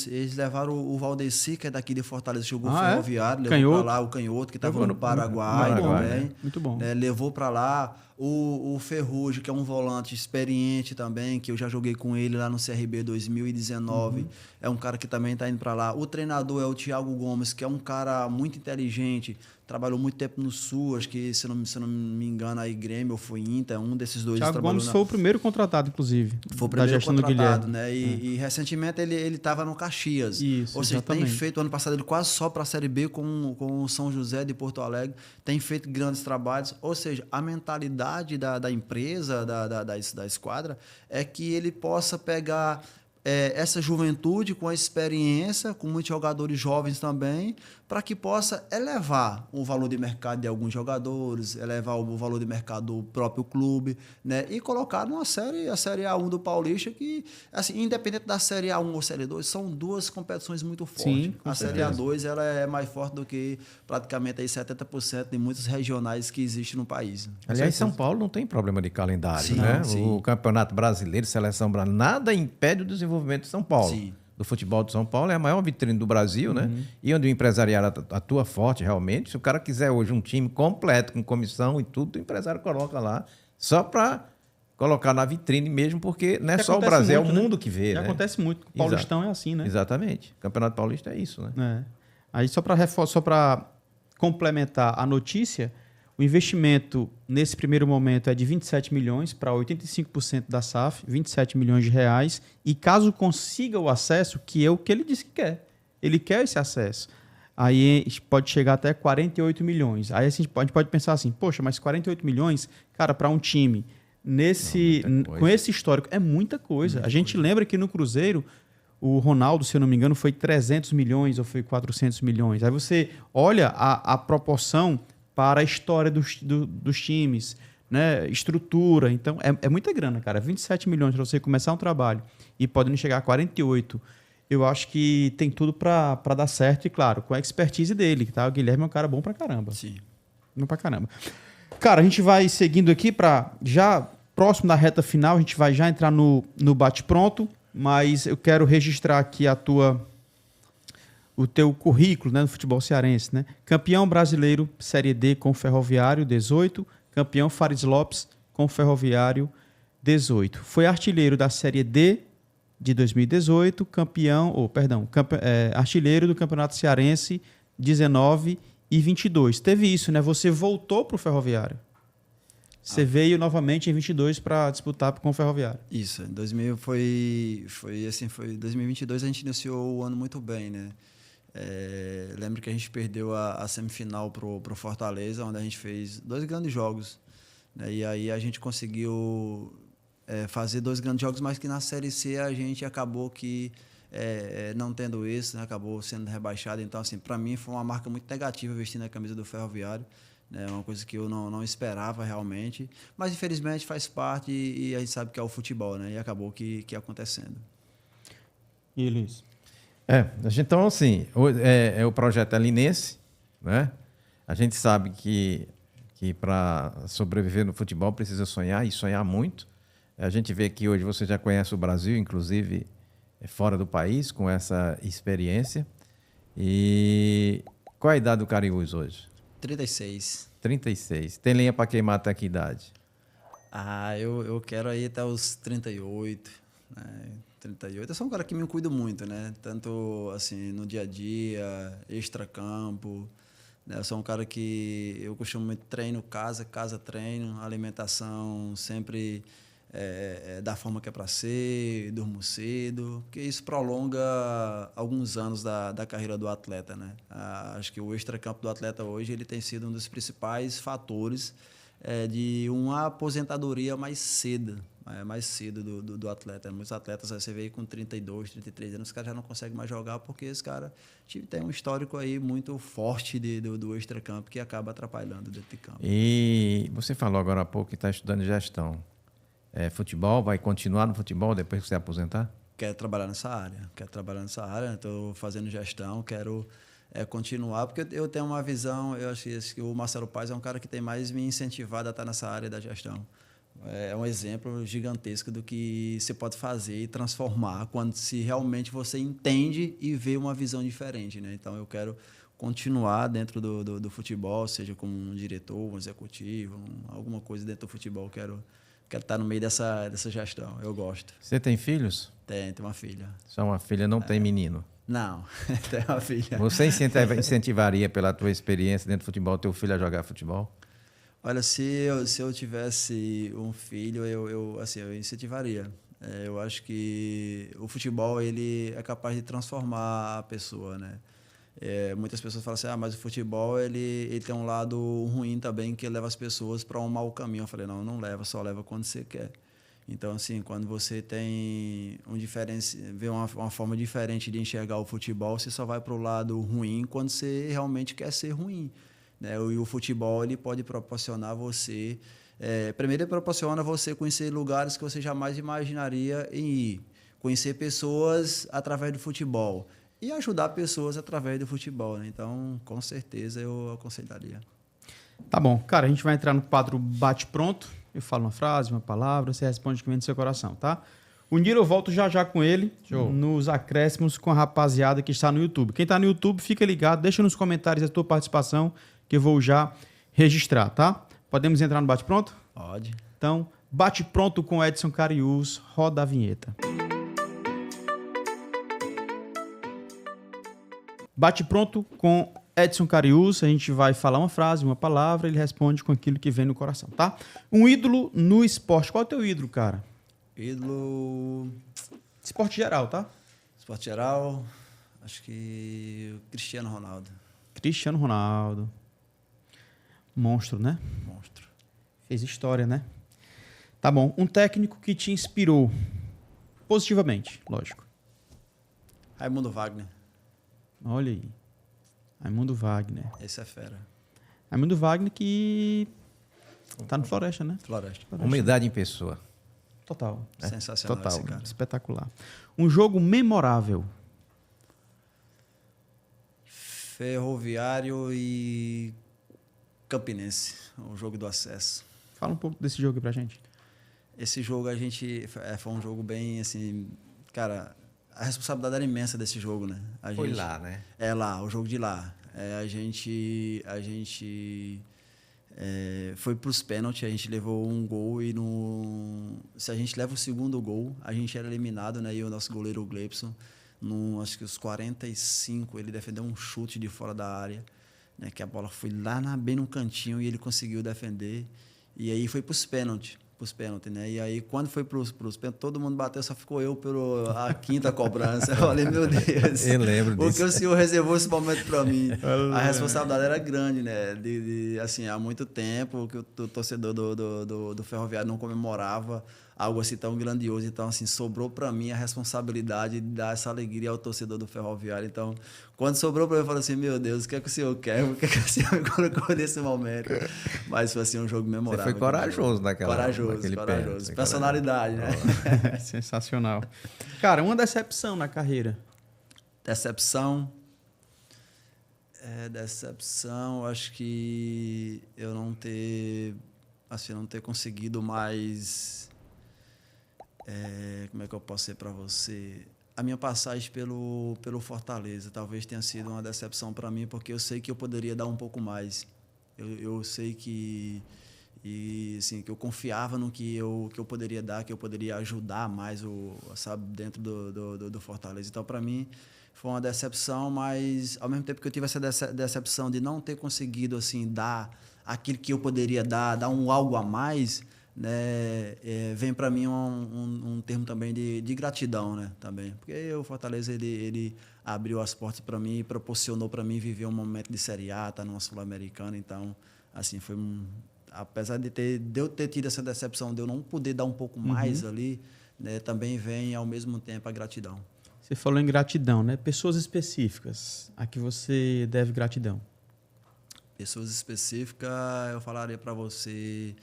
Eles levaram o Valdeci, que é daqui de Fortaleza, jogou Ferroviário, levou para lá o Canhoto, que estava no Paraguai também. Muito bom. Levou para lá o Ferrugem, que é um volante experiente também, que eu já joguei com ele lá no CRB 2019. É um cara que também está indo para lá. O treinador é o Thiago Gomes, que é um cara muito inteligente, trabalhou muito tempo no Sul, acho que, se não me engano, aí Grêmio ou foi Inter, um desses dois. Thiago Gomes foi o primeiro contratado, inclusive. Foi o primeiro contratado, né? E recentemente ele estava no Caxias. Isso, ou seja, exatamente. tem feito, ano passado, ele quase só para a Série B com o São José de Porto Alegre, tem feito grandes trabalhos. Ou seja, a mentalidade da empresa, da esquadra, é que ele possa pegar essa juventude com a experiência, com muitos jogadores jovens também, para que possa elevar o valor de mercado de alguns jogadores, elevar o valor de mercado do próprio clube, né? E colocar numa série, a Série A1 do Paulista, que, assim, independente da Série A1 ou Série 2, são duas competições muito fortes. Sim, a Série A2 ela é mais forte do que praticamente aí 70% de muitos regionais que existem no país. Aliás, São Paulo não tem problema de calendário, sim, né? Sim. O Campeonato Brasileiro, Seleção Brasileira, nada impede o desenvolvimento de São Paulo. Sim. Do futebol de São Paulo é a maior vitrine do Brasil, né? E onde o empresariado atua forte realmente. Se o cara quiser hoje um time completo, com comissão e tudo, o empresário coloca lá só para colocar na vitrine mesmo, porque não é só o Brasil, muito, é o mundo que vê, né? Acontece muito. O Paulistão é assim, né? Exatamente. O Campeonato Paulista é isso, né? Aí só para complementar a notícia, o investimento nesse primeiro momento é de 27 milhões para 85% da SAF, 27 milhões de reais. E caso consiga o acesso, que é o que ele disse que quer. Ele quer esse acesso. Aí pode chegar até 48 milhões. Aí a gente pode pensar assim, poxa, mas 48 milhões, cara, para um time com esse histórico, é muita coisa. A gente lembra que no Cruzeiro, o Ronaldo, se eu não me engano, foi 300 milhões ou foi 400 milhões. Aí você olha a proporção para a história dos times, né? Estrutura. Então, é muita grana, cara. 27 milhões para você começar um trabalho e podendo chegar a 48. Eu acho que tem tudo para dar certo e, claro, com a expertise dele. Tá? O Guilherme é um cara bom pra caramba. Sim. Bom pra caramba. Cara, a gente vai seguindo aqui para já próximo da reta final, a gente vai já entrar no bate-pronto, mas eu quero registrar aqui o teu currículo, né, no futebol cearense, né? Campeão brasileiro Série D com Ferroviário, 18. Campeão Fares Lopes com Ferroviário, 18. Foi artilheiro da Série D de 2018, artilheiro do Campeonato Cearense 19 e 22. Teve isso, né? Você voltou para o Ferroviário. Você veio novamente em 22 para disputar com o Ferroviário. Isso, em 2000 foi 2022 a gente iniciou o ano muito bem, né? Lembro que a gente perdeu a semifinal pro Fortaleza, onde a gente fez 2 grandes jogos, né? E aí a gente conseguiu fazer 2 grandes jogos, mas que na Série C a gente acabou que não tendo isso, né? Acabou sendo rebaixado. Então, assim, para mim foi uma marca muito negativa vestir a camisa do Ferroviário. É uma coisa que eu não esperava realmente, mas infelizmente faz parte e a gente sabe que é o futebol, né? E acabou que acontecendo. E Luiz? Então, assim, o projeto Linense, né? A gente sabe que para sobreviver no futebol precisa sonhar e sonhar muito. A gente vê que hoje você já conhece o Brasil, inclusive fora do país, com essa experiência. E qual a idade do Cariús hoje? 36. 36. Tem lenha para queimar até que idade? Eu quero aí até os 38, né? 38. Eu sou um cara que me cuido muito, né? Tanto assim no dia a dia, extracampo, né? Eu sou um cara que eu costumo muito treino casa treino, alimentação sempre da forma que é para ser, durmo cedo, porque isso prolonga alguns anos da carreira do atleta, né? Acho que o extracampo do atleta hoje ele tem sido um dos principais fatores de uma aposentadoria mais cedo do atleta. Muitos atletas você vê com 32, 33 anos, os caras já não conseguem mais jogar porque esse cara tem um histórico aí muito forte do extracampo que acaba atrapalhando dentro de campo. E você falou agora há pouco que está estudando gestão. Futebol, vai continuar no futebol depois que você aposentar? Quero trabalhar nessa área. Estou fazendo gestão, quero continuar, porque eu tenho uma visão, eu acho que o Marcelo Paes é um cara que tem mais me incentivado a estar nessa área da gestão. É um exemplo gigantesco do que você pode fazer e transformar quando se realmente você entende e vê uma visão diferente, né? Então, eu quero continuar dentro do futebol, seja como um diretor, um executivo, alguma coisa dentro do futebol. Quero estar no meio dessa gestão. Eu gosto. Você tem filhos? Tenho uma filha. Só uma filha, não tem menino? Não, tenho uma filha. Você incentivaria, pela tua experiência dentro do futebol, teu filho a jogar futebol? Olha, se eu tivesse um filho, eu incentivaria. Eu acho que o futebol ele é capaz de transformar a pessoa, né? Muitas pessoas falam assim, mas o futebol ele tem um lado ruim também, que leva as pessoas para um mau caminho. Eu falei, não leva, só leva quando você quer. Então, assim, quando você tem vê uma forma diferente de enxergar o futebol, você só vai para o lado ruim quando você realmente quer ser ruim, né? E o futebol ele pode proporcionar você... primeiro, ele proporciona você conhecer lugares que você jamais imaginaria em ir. Conhecer pessoas através do futebol. E ajudar pessoas através do futebol, né? Então, com certeza, eu aconselharia. Tá bom. Cara, a gente vai entrar no quadro Bate-Pronto. Eu falo uma frase, uma palavra, você responde o que vem do seu coração, tá? O Nilo, eu volto já com ele, nos acréscimos com a rapaziada que está no YouTube. Quem está no YouTube, fica ligado, deixa nos comentários a tua participação, que eu vou já registrar, tá? Podemos entrar no Bate-Pronto? Pode. Então, Bate-Pronto com Edson Cariús, roda a vinheta. Bate-Pronto com Edson Cariús, a gente vai falar uma frase, uma palavra, ele responde com aquilo que vem no coração, tá? Um ídolo no esporte. Qual é o teu ídolo, cara? Ídolo... Esporte geral, tá? Esporte geral, acho que Cristiano Ronaldo. Cristiano Ronaldo. Monstro, né? Monstro. Fez história, né? Tá bom. Um técnico que te inspirou positivamente, lógico. Raimundo Wagner. Olha aí. Raimundo Wagner. Esse é fera. Raimundo Wagner que tá no Floresta, né? Floresta. Humildade em pessoa. Total. Sensacional Total. esse cara. Espetacular. Um jogo memorável. Ferroviário e Campinense. O jogo do acesso. Fala um pouco desse jogo aí pra gente. Esse jogo foi um jogo bem assim... Cara, a responsabilidade era imensa desse jogo, né? Foi lá, né? Lá, o jogo de lá. A gente foi para os pênaltis, a gente levou um gol e se a gente leva o segundo gol, a gente era eliminado, né? E o nosso goleiro, o Gleibson, acho que os 45, ele defendeu um chute de fora da área, né? Que a bola foi lá bem no cantinho e ele conseguiu defender. E aí foi pros pênaltis, né? E aí, quando foi pros pênaltis, todo mundo bateu, só ficou eu pela quinta cobrança. Eu falei, meu Deus. Eu lembro disso. Porque o senhor reservou esse momento para mim. A responsabilidade era grande, né? Assim, há muito tempo que o torcedor do Ferroviário não comemorava algo assim tão grandioso. Então, assim, sobrou para mim a responsabilidade de dar essa alegria ao torcedor do Ferroviário. Então, quando sobrou para mim, eu falei assim, meu Deus, o que é que o senhor quer? O que é que o senhor me colocou nesse momento? Mas foi assim, um jogo memorável. Você foi corajoso naquele corajoso. pênalti. Personalidade, né? Sensacional. Cara, uma decepção na carreira. Decepção, acho que eu não ter conseguido mais... como é que eu posso ser para você? A minha passagem pelo Fortaleza talvez tenha sido uma decepção para mim, porque eu sei que eu poderia dar um pouco mais. Eu sei que assim, que eu confiava no que eu poderia dar, que eu poderia ajudar mais sabe, dentro do Fortaleza. Então, para mim, foi uma decepção, mas ao mesmo tempo que eu tive essa decepção de não ter conseguido assim, dar aquilo que eu poderia dar algo a mais, né, vem para mim um termo também de gratidão, né, também, porque o Fortaleza ele abriu as portas para mim e proporcionou para mim viver um momento de Série A, estar numa Sul-Americana. Então, assim, foi apesar de eu ter tido essa decepção de eu não poder dar um pouco mais ali, né, também vem ao mesmo tempo a gratidão. Você falou em gratidão, né? Pessoas específicas a que você deve gratidão. Pessoas específicas, eu falaria para você...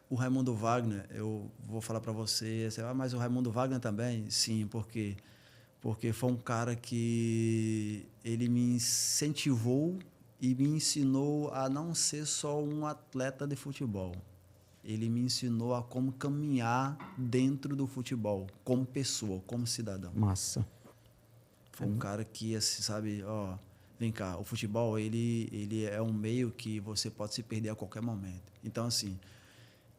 o Raimundo Wagner, eu vou falar para você, mas o Raimundo Wagner também? Sim, porque foi um cara que ele me incentivou e me ensinou a não ser só um atleta de futebol. Ele me ensinou a como caminhar dentro do futebol, como pessoa, como cidadão. Massa. Foi um cara que, assim, sabe, vem cá, o futebol, ele é um meio que você pode se perder a qualquer momento. Então, assim,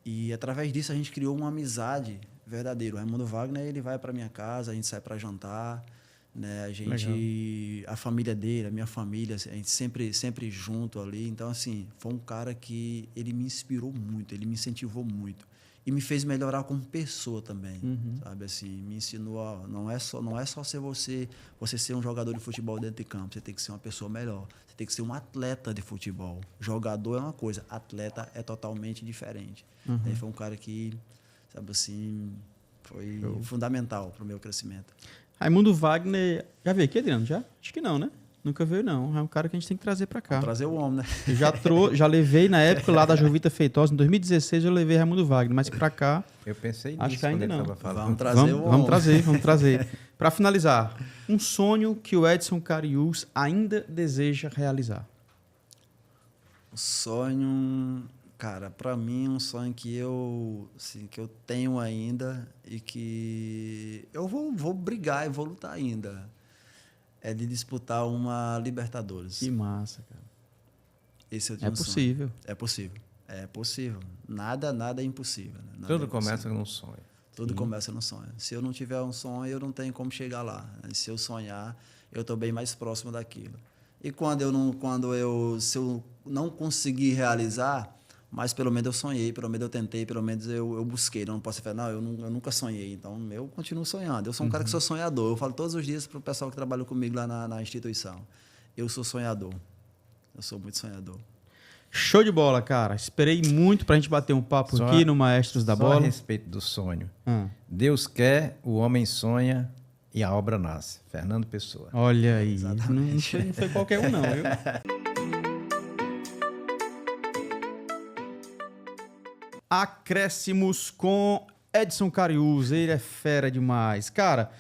e através disso a gente criou uma amizade verdadeira. O Raimundo Wagner, ele vai para minha casa, a gente sai para jantar, né? A família dele, a minha família, a gente sempre junto ali. Então, assim, foi um cara que ele me inspirou muito, ele me incentivou muito e me fez melhorar como pessoa também, sabe? Assim, me ensinou não é só ser você ser um jogador de futebol dentro de campo, você tem que ser uma pessoa melhor, você tem que ser um atleta de futebol. Jogador é uma coisa, atleta é totalmente diferente. Ele foi um cara que, sabe assim, foi fundamental para o meu crescimento. Raimundo Wagner, já veio aqui, Adriano? Já? Acho que não, né? Nunca veio, não. É um cara que a gente tem que trazer para cá. Vamos trazer o homem, né? Eu já levei na época lá da Jovita Feitosa, em 2016 eu levei Raimundo Wagner, mas para cá... Eu pensei nisso. Acho que ainda não. Vamos trazer o homem. Vamos trazer. Para finalizar, um sonho que o Edson Cariús ainda deseja realizar. O sonho... Cara, para mim, um sonho que eu tenho ainda e que eu vou brigar e vou lutar ainda é de disputar uma Libertadores. Que massa, cara. Esse eu tenho possível. Sonho. É possível. Nada é impossível. Né? Tudo começa num sonho. Tudo começa no sonho. Se eu não tiver um sonho, eu não tenho como chegar lá. Se eu sonhar, eu estou bem mais próximo daquilo. E se eu não conseguir realizar, mas pelo menos eu sonhei, pelo menos eu tentei, pelo menos eu busquei. Eu não posso falar, eu nunca sonhei. Então, eu continuo sonhando. Eu sou um cara que sou sonhador. Eu falo todos os dias para o pessoal que trabalha comigo lá na instituição. Eu sou sonhador. Eu sou muito sonhador. Show de bola, cara. Esperei muito para a gente bater um papo aqui no Maestros da Bola. Só a respeito do sonho. Deus quer, o homem sonha e a obra nasce. Fernando Pessoa. Olha aí. Não foi qualquer um, não, viu? Acréscimos com Edson Cariús. Ele é fera demais. Cara,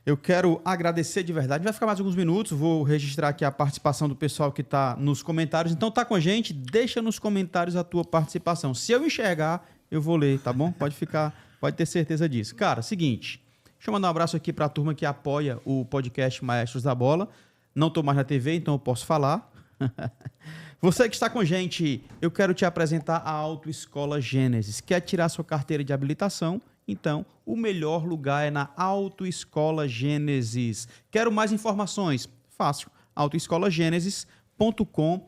eu quero agradecer de verdade. Vai ficar mais alguns minutos. Vou registrar aqui a participação do pessoal que está nos comentários. Então tá com a gente. Deixa nos comentários a tua participação. Se eu enxergar, eu vou ler, tá bom? Pode ter certeza disso. Cara, seguinte. Deixa eu mandar um abraço aqui para a turma que apoia o podcast Maestros da Bola. Não estou mais na TV, então eu posso falar. Você que está com a gente, eu quero te apresentar a Autoescola Gênesis. Quer tirar sua carteira de habilitação? Então, o melhor lugar é na Autoescola Gênesis. Quero mais informações? Fácil, autoescolagenesis.com.br.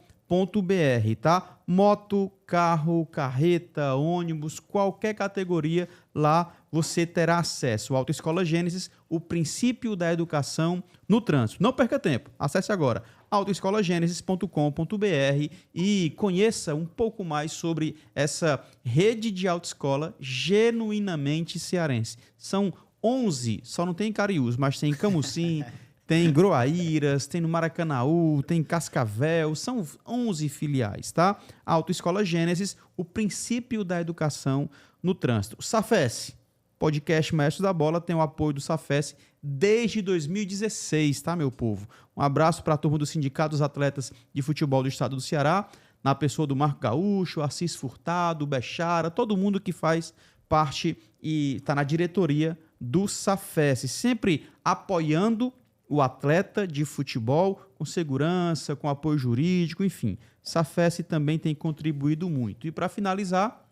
tá? Moto, carro, carreta, ônibus, qualquer categoria, lá você terá acesso. Autoescola Gênesis, o princípio da educação no trânsito. Não perca tempo, acesse agora autoescolagenesis.com.br e conheça um pouco mais sobre essa rede de autoescola genuinamente cearense. São 11, só não tem em Cariús, mas tem em Camusim, tem em Groaíras, tem no Maracanaú, tem em Cascavel, são 11 filiais, tá? Autoescola Gênesis, o princípio da educação no trânsito. Safes, podcast Maestros da Bola, tem o apoio do Safes desde 2016, tá, meu povo? Um abraço para a turma do Sindicato dos Atletas de Futebol do Estado do Ceará, na pessoa do Marco Gaúcho, Assis Furtado, Bechara, todo mundo que faz parte e está na diretoria do Safes, sempre apoiando o atleta de futebol com segurança, com apoio jurídico, enfim. Safes também tem contribuído muito. E para finalizar,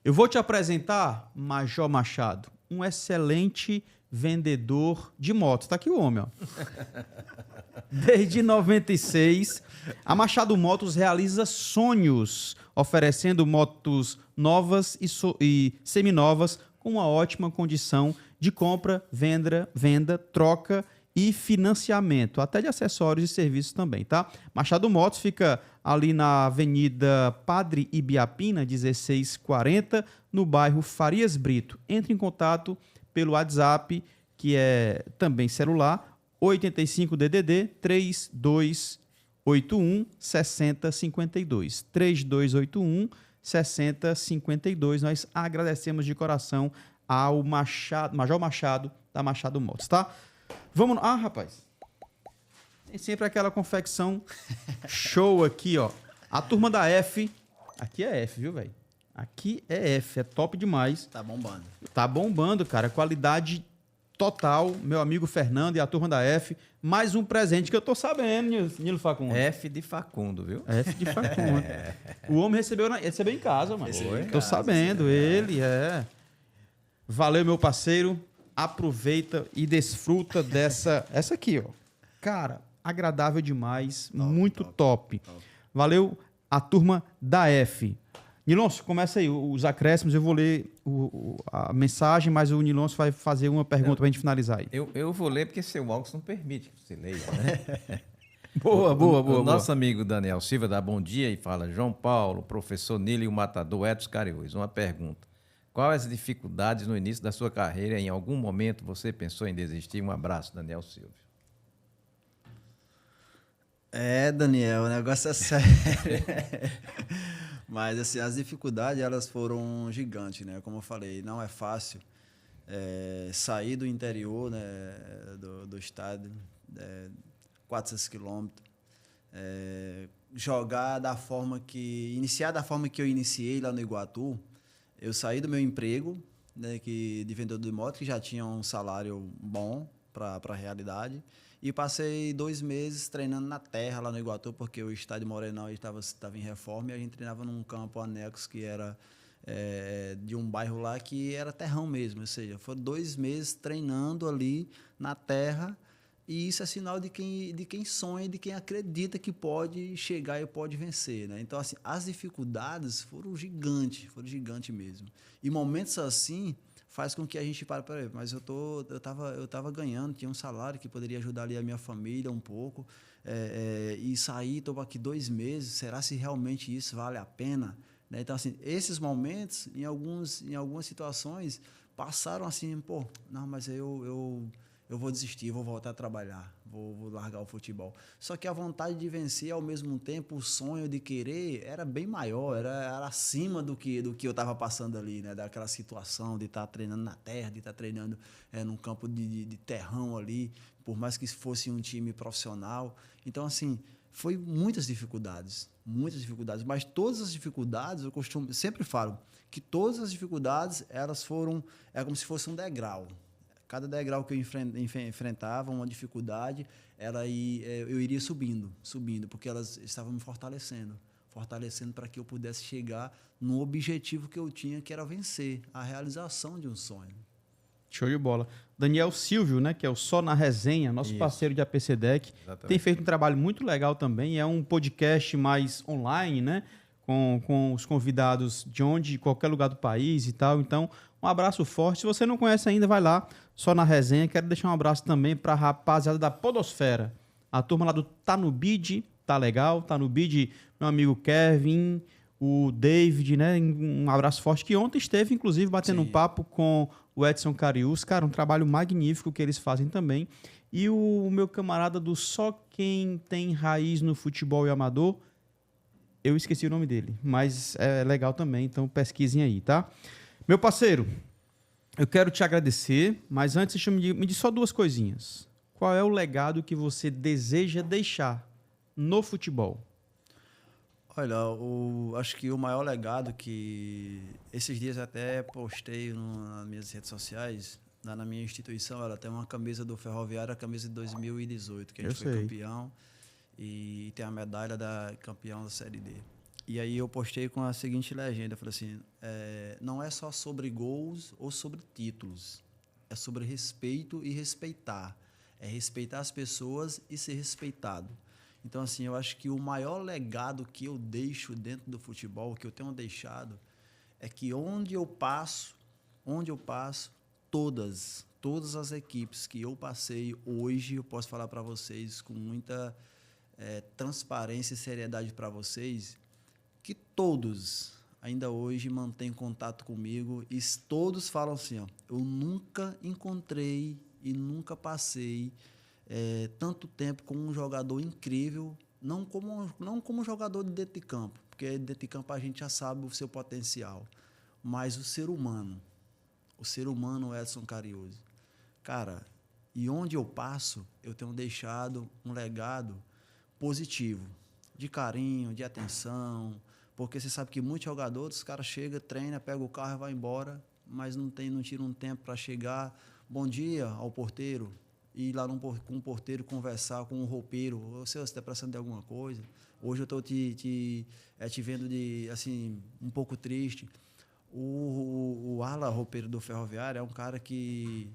eu vou te apresentar Major Machado, um excelente vendedor de motos. Tá aqui o homem, ó. Desde 96, a Machado Motos realiza sonhos, oferecendo motos novas e seminovas com uma ótima condição de compra, venda, troca e financiamento, até de acessórios e serviços também, tá? Machado Motos fica ali na Avenida Padre Ibiapina, 1640, no bairro Farias Brito. Entre em contato pelo WhatsApp, que é também celular, 85DDD 3281 6052. 3281 6052. Nós agradecemos de coração ao Major Machado da Machado Motos, tá? Vamos. Ah, rapaz. Tem sempre aquela confecção show aqui, ó. A turma da F. Aqui é F, viu, velho? Aqui é F. É top demais. Tá bombando. Tá bombando, cara. Qualidade total. Meu amigo Fernando e a turma da F. Mais um presente que eu tô sabendo, Nilo Facundo. F de Facundo, viu? F de Facundo. O homem recebeu em casa, mano. Tô sabendo. Ele, Valeu, meu parceiro. Aproveita e desfruta dessa... Essa aqui, ó. Cara, agradável demais. Muito top. Valeu a turma da F. Nilonso, começa aí os acréscimos. Eu vou ler a mensagem, mas o Nilonso vai fazer uma pergunta pra gente finalizar aí. Eu vou ler porque seu óculos não permite que você leia, né? Boa. O nosso amigo Daniel Silva dá bom dia e fala: João Paulo, professor Nilo e o matador Edson Cariús. Uma pergunta. Quais as dificuldades no início da sua carreira? Em algum momento você pensou em desistir? Um abraço, Daniel Silva. Daniel, o negócio é sério. Mas, assim, as dificuldades, elas foram gigantes, né? Como eu falei, não é fácil sair do interior, né, do estado, 400 quilômetros, iniciar da forma que eu iniciei lá no Iguatu. Eu saí do meu emprego, né, de vendedor de moto, que já tinha um salário bom para a realidade, e passei 2 meses treinando na terra lá no Iguatu, porque o estádio Morenão estava em reforma, e a gente treinava num campo anexo que era de um bairro lá que era terrão mesmo, ou seja, foram 2 meses treinando ali na terra. E isso é sinal de quem sonha, de quem acredita que pode chegar e pode vencer, né? Então, assim, as dificuldades foram gigantes mesmo. E momentos assim faz com que a gente pare, mas eu tava ganhando, tinha um salário que poderia ajudar ali a minha família um pouco, e sair, estou aqui 2 meses, será se realmente isso vale a pena? Né? Então, assim, esses momentos, em algumas situações, passaram assim, não, mas eu vou desistir, vou voltar a trabalhar, vou largar o futebol. Só que a vontade de vencer, ao mesmo tempo, o sonho de querer era bem maior, era acima do que eu estava passando ali, né? Daquela situação de estar treinando na terra, de estar treinando num campo de terrão ali, por mais que fosse um time profissional. Então, assim, foi muitas dificuldades, mas todas as dificuldades, sempre falo que todas as dificuldades, elas foram, como se fosse um degrau. Cada degrau que eu enfrentava, uma dificuldade, eu iria subindo, porque elas estavam me fortalecendo para que eu pudesse chegar no objetivo que eu tinha, que era vencer, a realização de um sonho. Show de bola. Daniel Silvio, né, que é o Só na Resenha, nosso parceiro de APCDEC, tem feito um trabalho muito legal também. É um podcast mais online, né, com os convidados de qualquer lugar do país e tal. Então, um abraço forte. Se você não conhece ainda, vai lá, Só na Resenha. Quero deixar um abraço também para a rapaziada da Podosfera. A turma lá do Tá no Bid, tá legal. Tá no Bid, meu amigo Kevin, o David, né? Um abraço forte, que ontem esteve, inclusive, batendo um papo com o Edson Carius. Cara, um trabalho magnífico que eles fazem também. E o meu camarada do Só Quem Tem Raiz no Futebol e Amador, eu esqueci o nome dele, mas é legal também, então pesquisem aí, tá? Meu parceiro, eu quero te agradecer, mas antes me diz só duas coisinhas. Qual é o legado que você deseja deixar no futebol? Olha, acho que o maior legado que esses dias até postei nas minhas redes sociais, na minha instituição, ela tem uma camisa do Ferroviário, a camisa de 2018, que a gente foi campeão, e tem a medalha da campeão da Série D. E aí eu postei com a seguinte legenda, eu falei assim, não é só sobre gols ou sobre títulos, é sobre respeito e respeitar. É respeitar as pessoas e ser respeitado. Então, assim, eu acho que o maior legado que eu deixo dentro do futebol, que eu tenho deixado, é que onde eu passo, todas as equipes que eu passei hoje, eu posso falar para vocês com muita transparência e seriedade para vocês, que todos ainda hoje mantêm contato comigo e todos falam assim, ó, eu nunca encontrei e nunca passei tanto tempo com um jogador incrível, não como jogador de dentro de campo, porque dentro de campo a gente já sabe o seu potencial, mas o ser humano Edson Carius. Cara, e onde eu passo, eu tenho deixado um legado positivo, de carinho, de atenção, porque você sabe que muitos jogadores, os caras chegam, treina, pega o carro e vai embora, mas não tira um tempo para chegar, bom dia ao porteiro, ir lá com o porteiro, conversar com o roupeiro, você está precisando de alguma coisa? Hoje eu estou te vendo assim, um pouco triste. O Ala, roupeiro do Ferroviário, é um cara que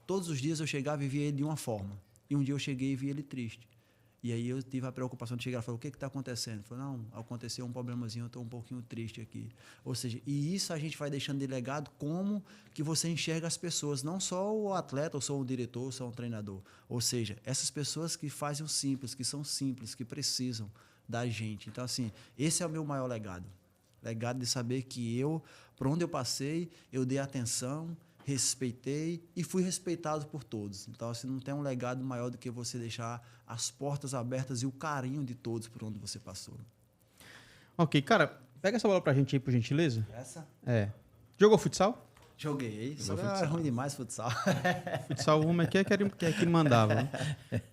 todos os dias eu chegava e via ele de uma forma. E um dia eu cheguei e vi ele triste. E aí eu tive a preocupação de chegar e falar, o que está acontecendo? Ele falou, não, aconteceu um problemazinho, eu estou um pouquinho triste aqui. Ou seja, e isso a gente vai deixando de legado como que você enxerga as pessoas, não só o atleta, ou só o diretor, ou só o treinador. Ou seja, essas pessoas que fazem o simples, que são simples, que precisam da gente. Então, assim, esse é o meu maior legado. Legado de saber que por onde eu passei, eu dei atenção, respeitei e fui respeitado por todos. Então, assim, não tem um legado maior do que você deixar as portas abertas e o carinho de todos por onde você passou. Ok, cara, pega essa bola pra gente aí, por gentileza. Essa? Jogou futsal? Joguei. Só é ruim demais futsal. Futsal, o homem quer que mandava. Né?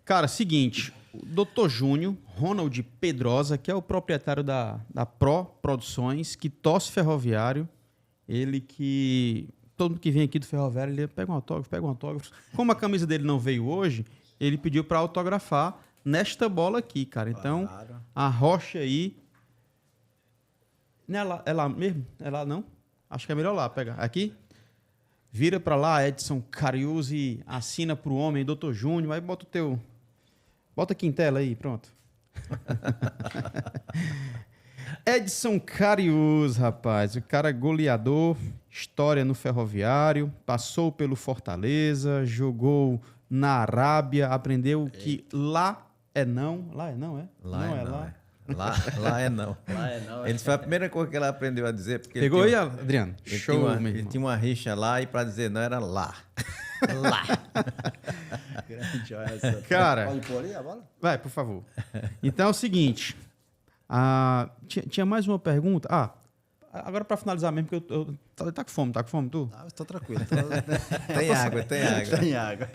Cara, seguinte, o Dr. Júnior Ronald Pedrosa, que é o proprietário da Pro Produções, que torce Ferroviário, ele que... Todo mundo que vem aqui do Ferroviário, ele pega um autógrafo. Como a camisa dele não veio hoje, ele pediu para autografar nesta bola aqui, cara. Então, claro. A rocha aí... Não é lá mesmo? É lá não? Acho que é melhor lá pegar. Aqui? Vira para lá, Edson Carius, e assina pro homem, Dr. Júnior. Aí bota o teu... Bota aqui em tela aí, pronto. Edson Carius, rapaz, o cara goleador, história no Ferroviário, passou pelo Fortaleza, jogou na Arábia, aprendeu que lá é não, Lá é não. Lá é não. Ele foi a primeira coisa que ela aprendeu a dizer. Porque pegou aí, Adriano? Show, ele tinha uma rixa lá e para dizer não era lá. Lá. Grande essa. Cara, pode pôr ali a bola? Vai, por favor. Então é o seguinte, tinha mais uma pergunta. Agora para finalizar mesmo, porque tá com fome tu? Estou tranquilo. Tem água.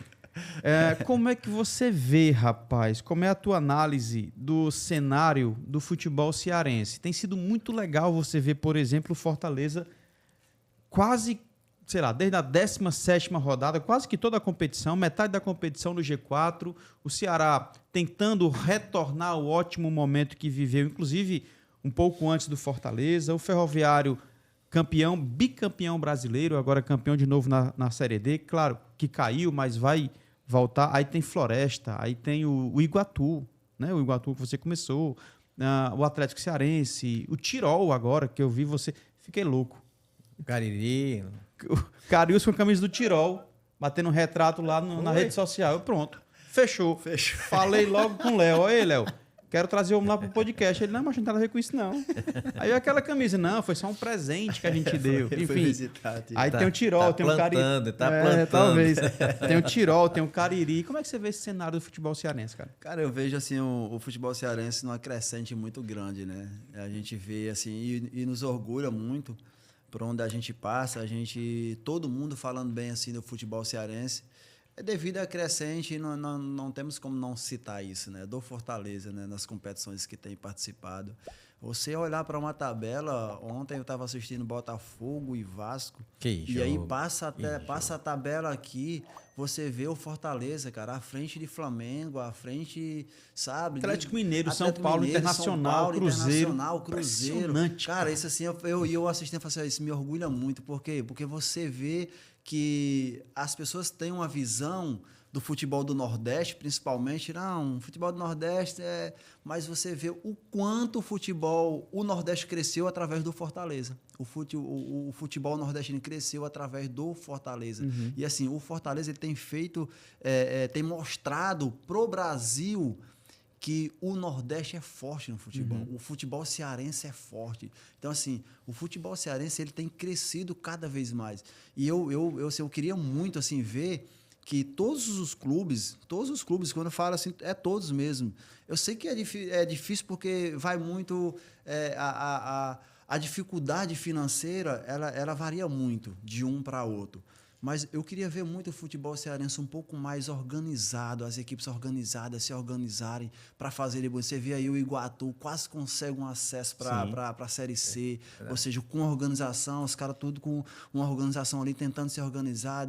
Como é que você vê, rapaz? Como é a tua análise do cenário do futebol cearense? Tem sido muito legal você ver, por exemplo, o Fortaleza quase, sei lá, desde a 17ª rodada, quase que toda a competição, metade da competição no G4, o Ceará tentando retornar ao ótimo momento que viveu, inclusive um pouco antes do Fortaleza, o Ferroviário campeão, bicampeão brasileiro, agora campeão de novo na Série D. Claro que caiu, mas vai voltar. Aí tem Floresta, aí tem o Iguatu, né? O Iguatu que você começou, o Atlético Cearense, o Tirol agora, que eu vi você... Fiquei louco. Cariri. O Carius com a camisa do Tirol, batendo um retrato lá na rede social. Pronto. Fechou. Falei logo com o Léo. Olha aí, Léo. Quero trazer o homem lá pro podcast. Ele, não, mas não tem nada a ver com isso, não. Aí aquela camisa, não, foi só um presente que a gente deu. Enfim. Aí tem o Tirol, tem o Cariri. Tá plantando. Talvez. Tem o Tirol, tem o Cariri. Como é que você vê esse cenário do futebol cearense, cara? Cara, eu vejo assim o futebol cearense numa crescente muito grande, né? A gente vê assim e nos orgulha muito por onde a gente passa, todo mundo falando bem assim do futebol cearense. É devido à crescente, não temos como não citar isso, né? Do Fortaleza, né? Nas competições que tem participado. Você olhar para uma tabela, ontem eu estava assistindo Botafogo e Vasco, e aí passa a tabela aqui, você vê o Fortaleza, cara, à frente de Flamengo, à frente, sabe? Atlético Mineiro, São Paulo, Internacional, Cruzeiro. Impressionante, cara, isso assim, eu assistindo e falei assim, isso me orgulha muito. Por quê? Porque você vê que as pessoas têm uma visão do futebol do Nordeste, principalmente, não, futebol do Nordeste mas você vê o quanto o Nordeste cresceu através do Fortaleza. O futebol nordestino cresceu através do Fortaleza. Uhum. E assim, o Fortaleza ele tem feito, tem mostrado pro Brasil que o Nordeste é forte no futebol. Uhum. O futebol cearense é forte. Então, assim, o futebol cearense ele tem crescido cada vez mais. E eu queria muito assim, ver que todos os clubes, quando eu falo assim, é todos mesmo. Eu sei que é difícil porque vai muito... a dificuldade financeira, ela varia muito de um para outro. Mas eu queria ver muito o futebol cearense um pouco mais organizado, as equipes organizadas se organizarem para fazer. Você vê aí o Iguatu quase consegue um acesso para a Série C, ou seja, com organização, os caras tudo com uma organização ali, tentando se organizar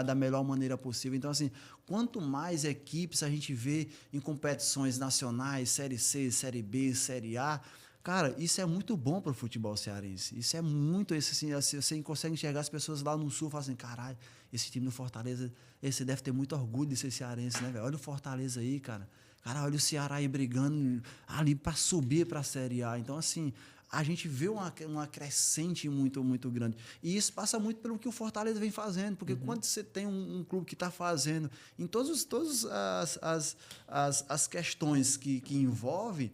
da melhor maneira possível. Então, assim, quanto mais equipes a gente vê em competições nacionais, Série C, Série B, Série A, cara, isso é muito bom para o futebol cearense. Isso é muito... assim, você consegue enxergar as pessoas lá no Sul e falar assim, caralho, esse time do Fortaleza, esse deve ter muito orgulho de ser cearense, né, velho? Olha o Fortaleza aí, cara. Cara, olha o Ceará aí brigando ali para subir para a Série A. Então, assim, a gente vê uma crescente muito, muito grande. E isso passa muito pelo que o Fortaleza vem fazendo, porque quando você tem um clube que está fazendo em todas as questões que envolve...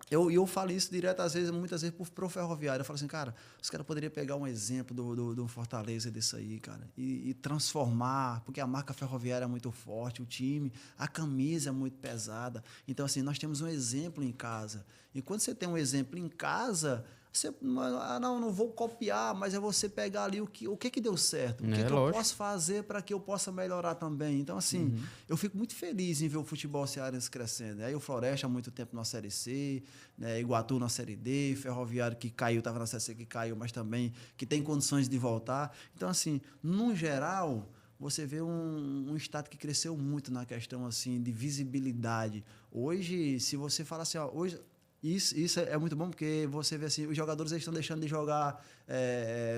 Eu falo isso direto, muitas vezes, pro Ferroviário. Eu falo assim, cara, os caras poderiam pegar um exemplo do Fortaleza desse aí, cara, e transformar, porque a marca Ferroviária é muito forte, o time, a camisa é muito pesada. Então, assim, nós temos um exemplo em casa. E quando você tem um exemplo em casa, você, não vou copiar, mas é você pegar ali o que deu certo, o que eu posso fazer para que eu possa melhorar também. Então, assim, eu fico muito feliz em ver o futebol cearense crescendo. Aí o Floresta há muito tempo na Série C, né? Iguatu na Série D, Ferroviário que caiu, estava na Série C que caiu, mas também que tem condições de voltar. Então, assim, no geral, você vê um estado que cresceu muito na questão assim, de visibilidade. Hoje, se você fala assim, ó, hoje... Isso é muito bom, porque você vê assim, os jogadores estão deixando de jogar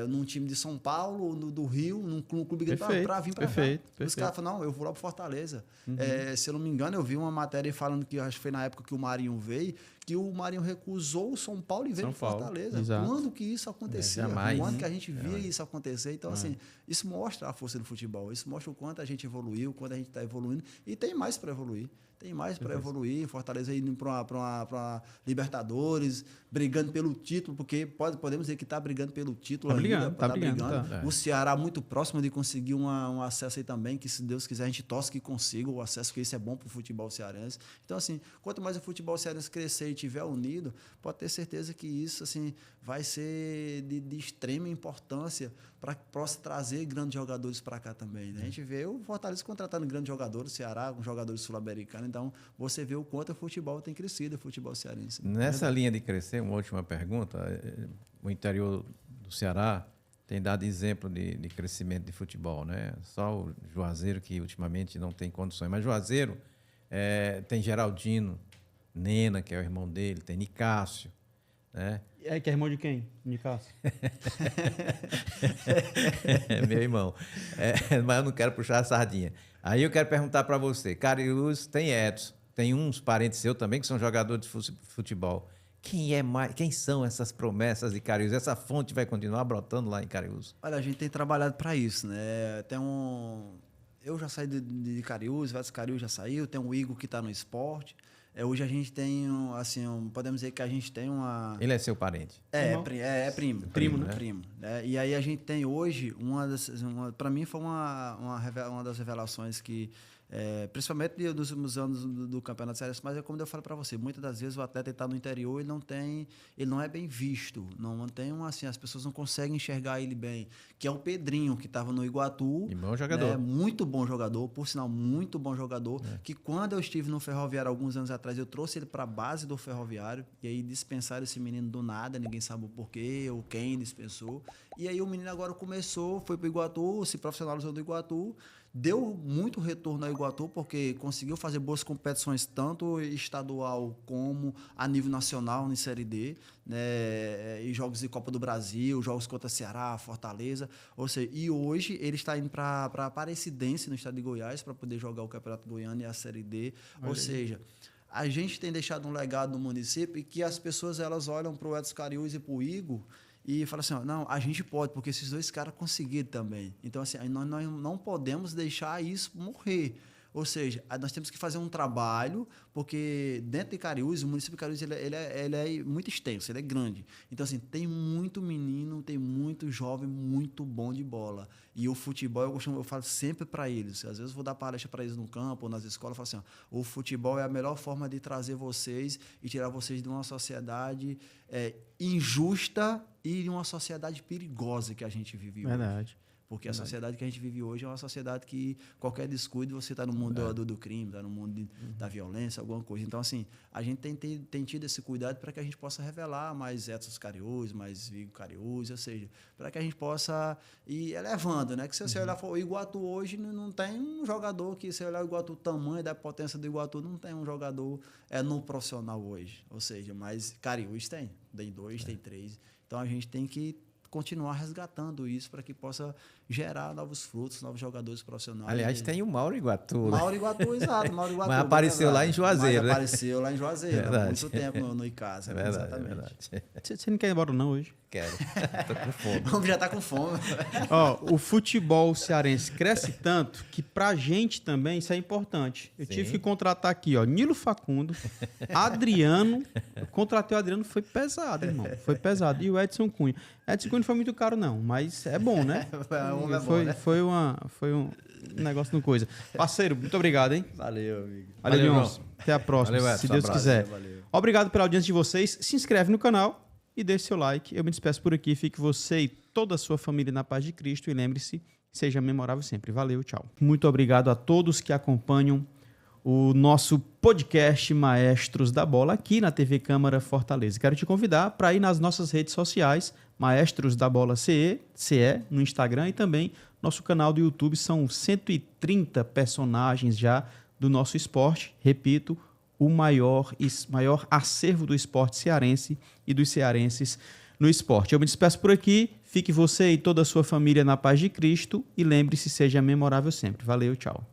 num time de São Paulo, do Rio, num clube grande para vir para cá. Os caras falam, não, eu vou lá para Fortaleza. Se eu não me engano, eu vi uma matéria falando que, acho que foi na época que o Marinho veio, que o Marinho recusou o São Paulo e veio para Fortaleza. Exato. Quando que isso acontecia? Quando que a gente via isso acontecer? Então, assim, isso mostra a força do futebol. Isso mostra o quanto a gente evoluiu, o quanto a gente está evoluindo. E tem mais para evoluir. Tem mais para evoluir. Fortaleza indo para uma Libertadores, brigando pelo título, porque podemos dizer que está brigando pelo título ainda. Tá brigando. O Ceará muito próximo de conseguir um acesso aí também, que se Deus quiser a gente torce que consiga o acesso, porque isso é bom para o futebol cearense. Então, assim, quanto mais o futebol cearense crescer e estiver unido, pode ter certeza que isso assim, vai ser de extrema importância para que possa trazer grandes jogadores para cá também. Né? A gente vê o Fortaleza contratando grandes jogadores, o Ceará com jogadores sul-americanos, então você vê o quanto o futebol tem crescido, o futebol cearense. Nessa linha de crescer, uma última pergunta, o interior do Ceará tem dado exemplo de crescimento de futebol, né? Só o Juazeiro que ultimamente não tem condições, mas Juazeiro tem Geraldino, Nena, que é o irmão dele, tem Nicásio, né? É que é irmão de quem? De Cássio? Meu irmão. Mas eu não quero puxar a sardinha. Aí eu quero perguntar para você. Cariús tem Edson, tem uns parentes seus também que são jogadores de futebol. Quem são essas promessas de Cariús? Essa fonte vai continuar brotando lá em Cariús? Olha, a gente tem trabalhado para isso, né? Eu já saí de Cariús, Vasco Cariús já saiu, tem o Igor que está no esporte. Hoje a gente tem, assim, podemos dizer que a gente tem uma... Ele é seu parente? Primo. Primo, né? Primo, né? E aí a gente tem hoje, para mim foi uma das revelações que, principalmente nos últimos anos do Campeonato Cearense, mas é como eu falo para você, muitas das vezes o atleta está no interior, ele não é bem visto, não tem assim, as pessoas não conseguem enxergar ele bem, que é o Pedrinho, que estava no Iguatu. E bom jogador. Né? Muito bom jogador, por sinal, muito bom jogador, que quando eu estive no Ferroviário alguns anos atrás, eu trouxe ele para a base do Ferroviário, e aí dispensaram esse menino do nada, ninguém sabe o porquê ou quem dispensou. E aí o menino agora foi para o Iguatu, se profissionalizou do Iguatu, deu muito retorno ao Iguatu, porque conseguiu fazer boas competições, tanto estadual como a nível nacional, em Série D, né? E jogos de Copa do Brasil, jogos contra Ceará, Fortaleza. Ou seja, e hoje ele está indo para a Aparecidense, no estado de Goiás, para poder jogar o Campeonato Goiano e a Série D. Ou seja, a gente tem deixado um legado no município e que as pessoas elas olham para o Edson Cariús e para o Igor e falam assim, não, a gente pode, porque esses dois caras conseguiram também. Então, assim, nós não podemos deixar isso morrer. Ou seja, nós temos que fazer um trabalho, porque dentro de Cariús, o município de Cariús ele é muito extenso, ele é grande. Então, assim, tem muito menino, tem muito jovem, muito bom de bola. E o futebol, eu falo sempre para eles, às vezes eu vou dar palestra para eles no campo ou nas escolas, eu falo assim, o futebol é a melhor forma de trazer vocês e tirar vocês de uma sociedade injusta e de uma sociedade perigosa que a gente vive hoje. Verdade. Porque a sociedade que a gente vive hoje é uma sociedade que qualquer descuido você está no mundo do crime, está no mundo da violência, alguma coisa. Então, assim, a gente tem tido esse cuidado para que a gente possa revelar mais Edson Cariús, mais Vigo Cariús, ou seja, para que a gente possa ir elevando, né? Que se você olhar o Iguatu hoje, não tem um jogador que, se olhar o Iguatu, o tamanho da potência do Iguatu, não tem um jogador no profissional hoje. Ou seja, mas Cariús tem 2, tem 3. Então, a gente tem que continuar resgatando isso para que possa gerar novos frutos, novos jogadores profissionais. Aliás, tem o Mauro Iguatu. Mauro Iguatu, exato. Mauro Iguatu, mas apareceu lá em Juazeiro, né? Apareceu lá em Juazeiro, há muito tempo no Icasa. Exatamente. Você não quer ir embora não hoje? Quero. Tô com fome. O homem já tá com fome. Ó, o futebol cearense cresce tanto que pra gente também isso é importante. Eu tive que contratar aqui, ó, Nilo Facundo, Adriano. Eu contratei o Adriano, foi pesado, irmão. Foi pesado. E o Edson Cunha. Edson Cunha não foi muito caro, não, mas é bom, né? Foi um negócio no coisa. Parceiro, muito obrigado, hein? Valeu, amigo. Valeu, irmão. Até a próxima, Valeu, se Deus quiser. Valeu. Obrigado pela audiência de vocês. Se inscreve no canal e deixe seu like. Eu me despeço por aqui. Fique você e toda a sua família na paz de Cristo. E lembre-se, seja memorável sempre. Valeu, tchau. Muito obrigado a todos que acompanham o nosso podcast Maestros da Bola aqui na TV Câmara Fortaleza. Quero te convidar para ir nas nossas redes sociais, Maestros da Bola CE, no Instagram, e também nosso canal do YouTube. São 130 personagens já do nosso esporte. Repito, o maior acervo do esporte cearense e dos cearenses no esporte. Eu me despeço por aqui. Fique você e toda a sua família na paz de Cristo. E lembre-se, seja memorável sempre. Valeu, tchau.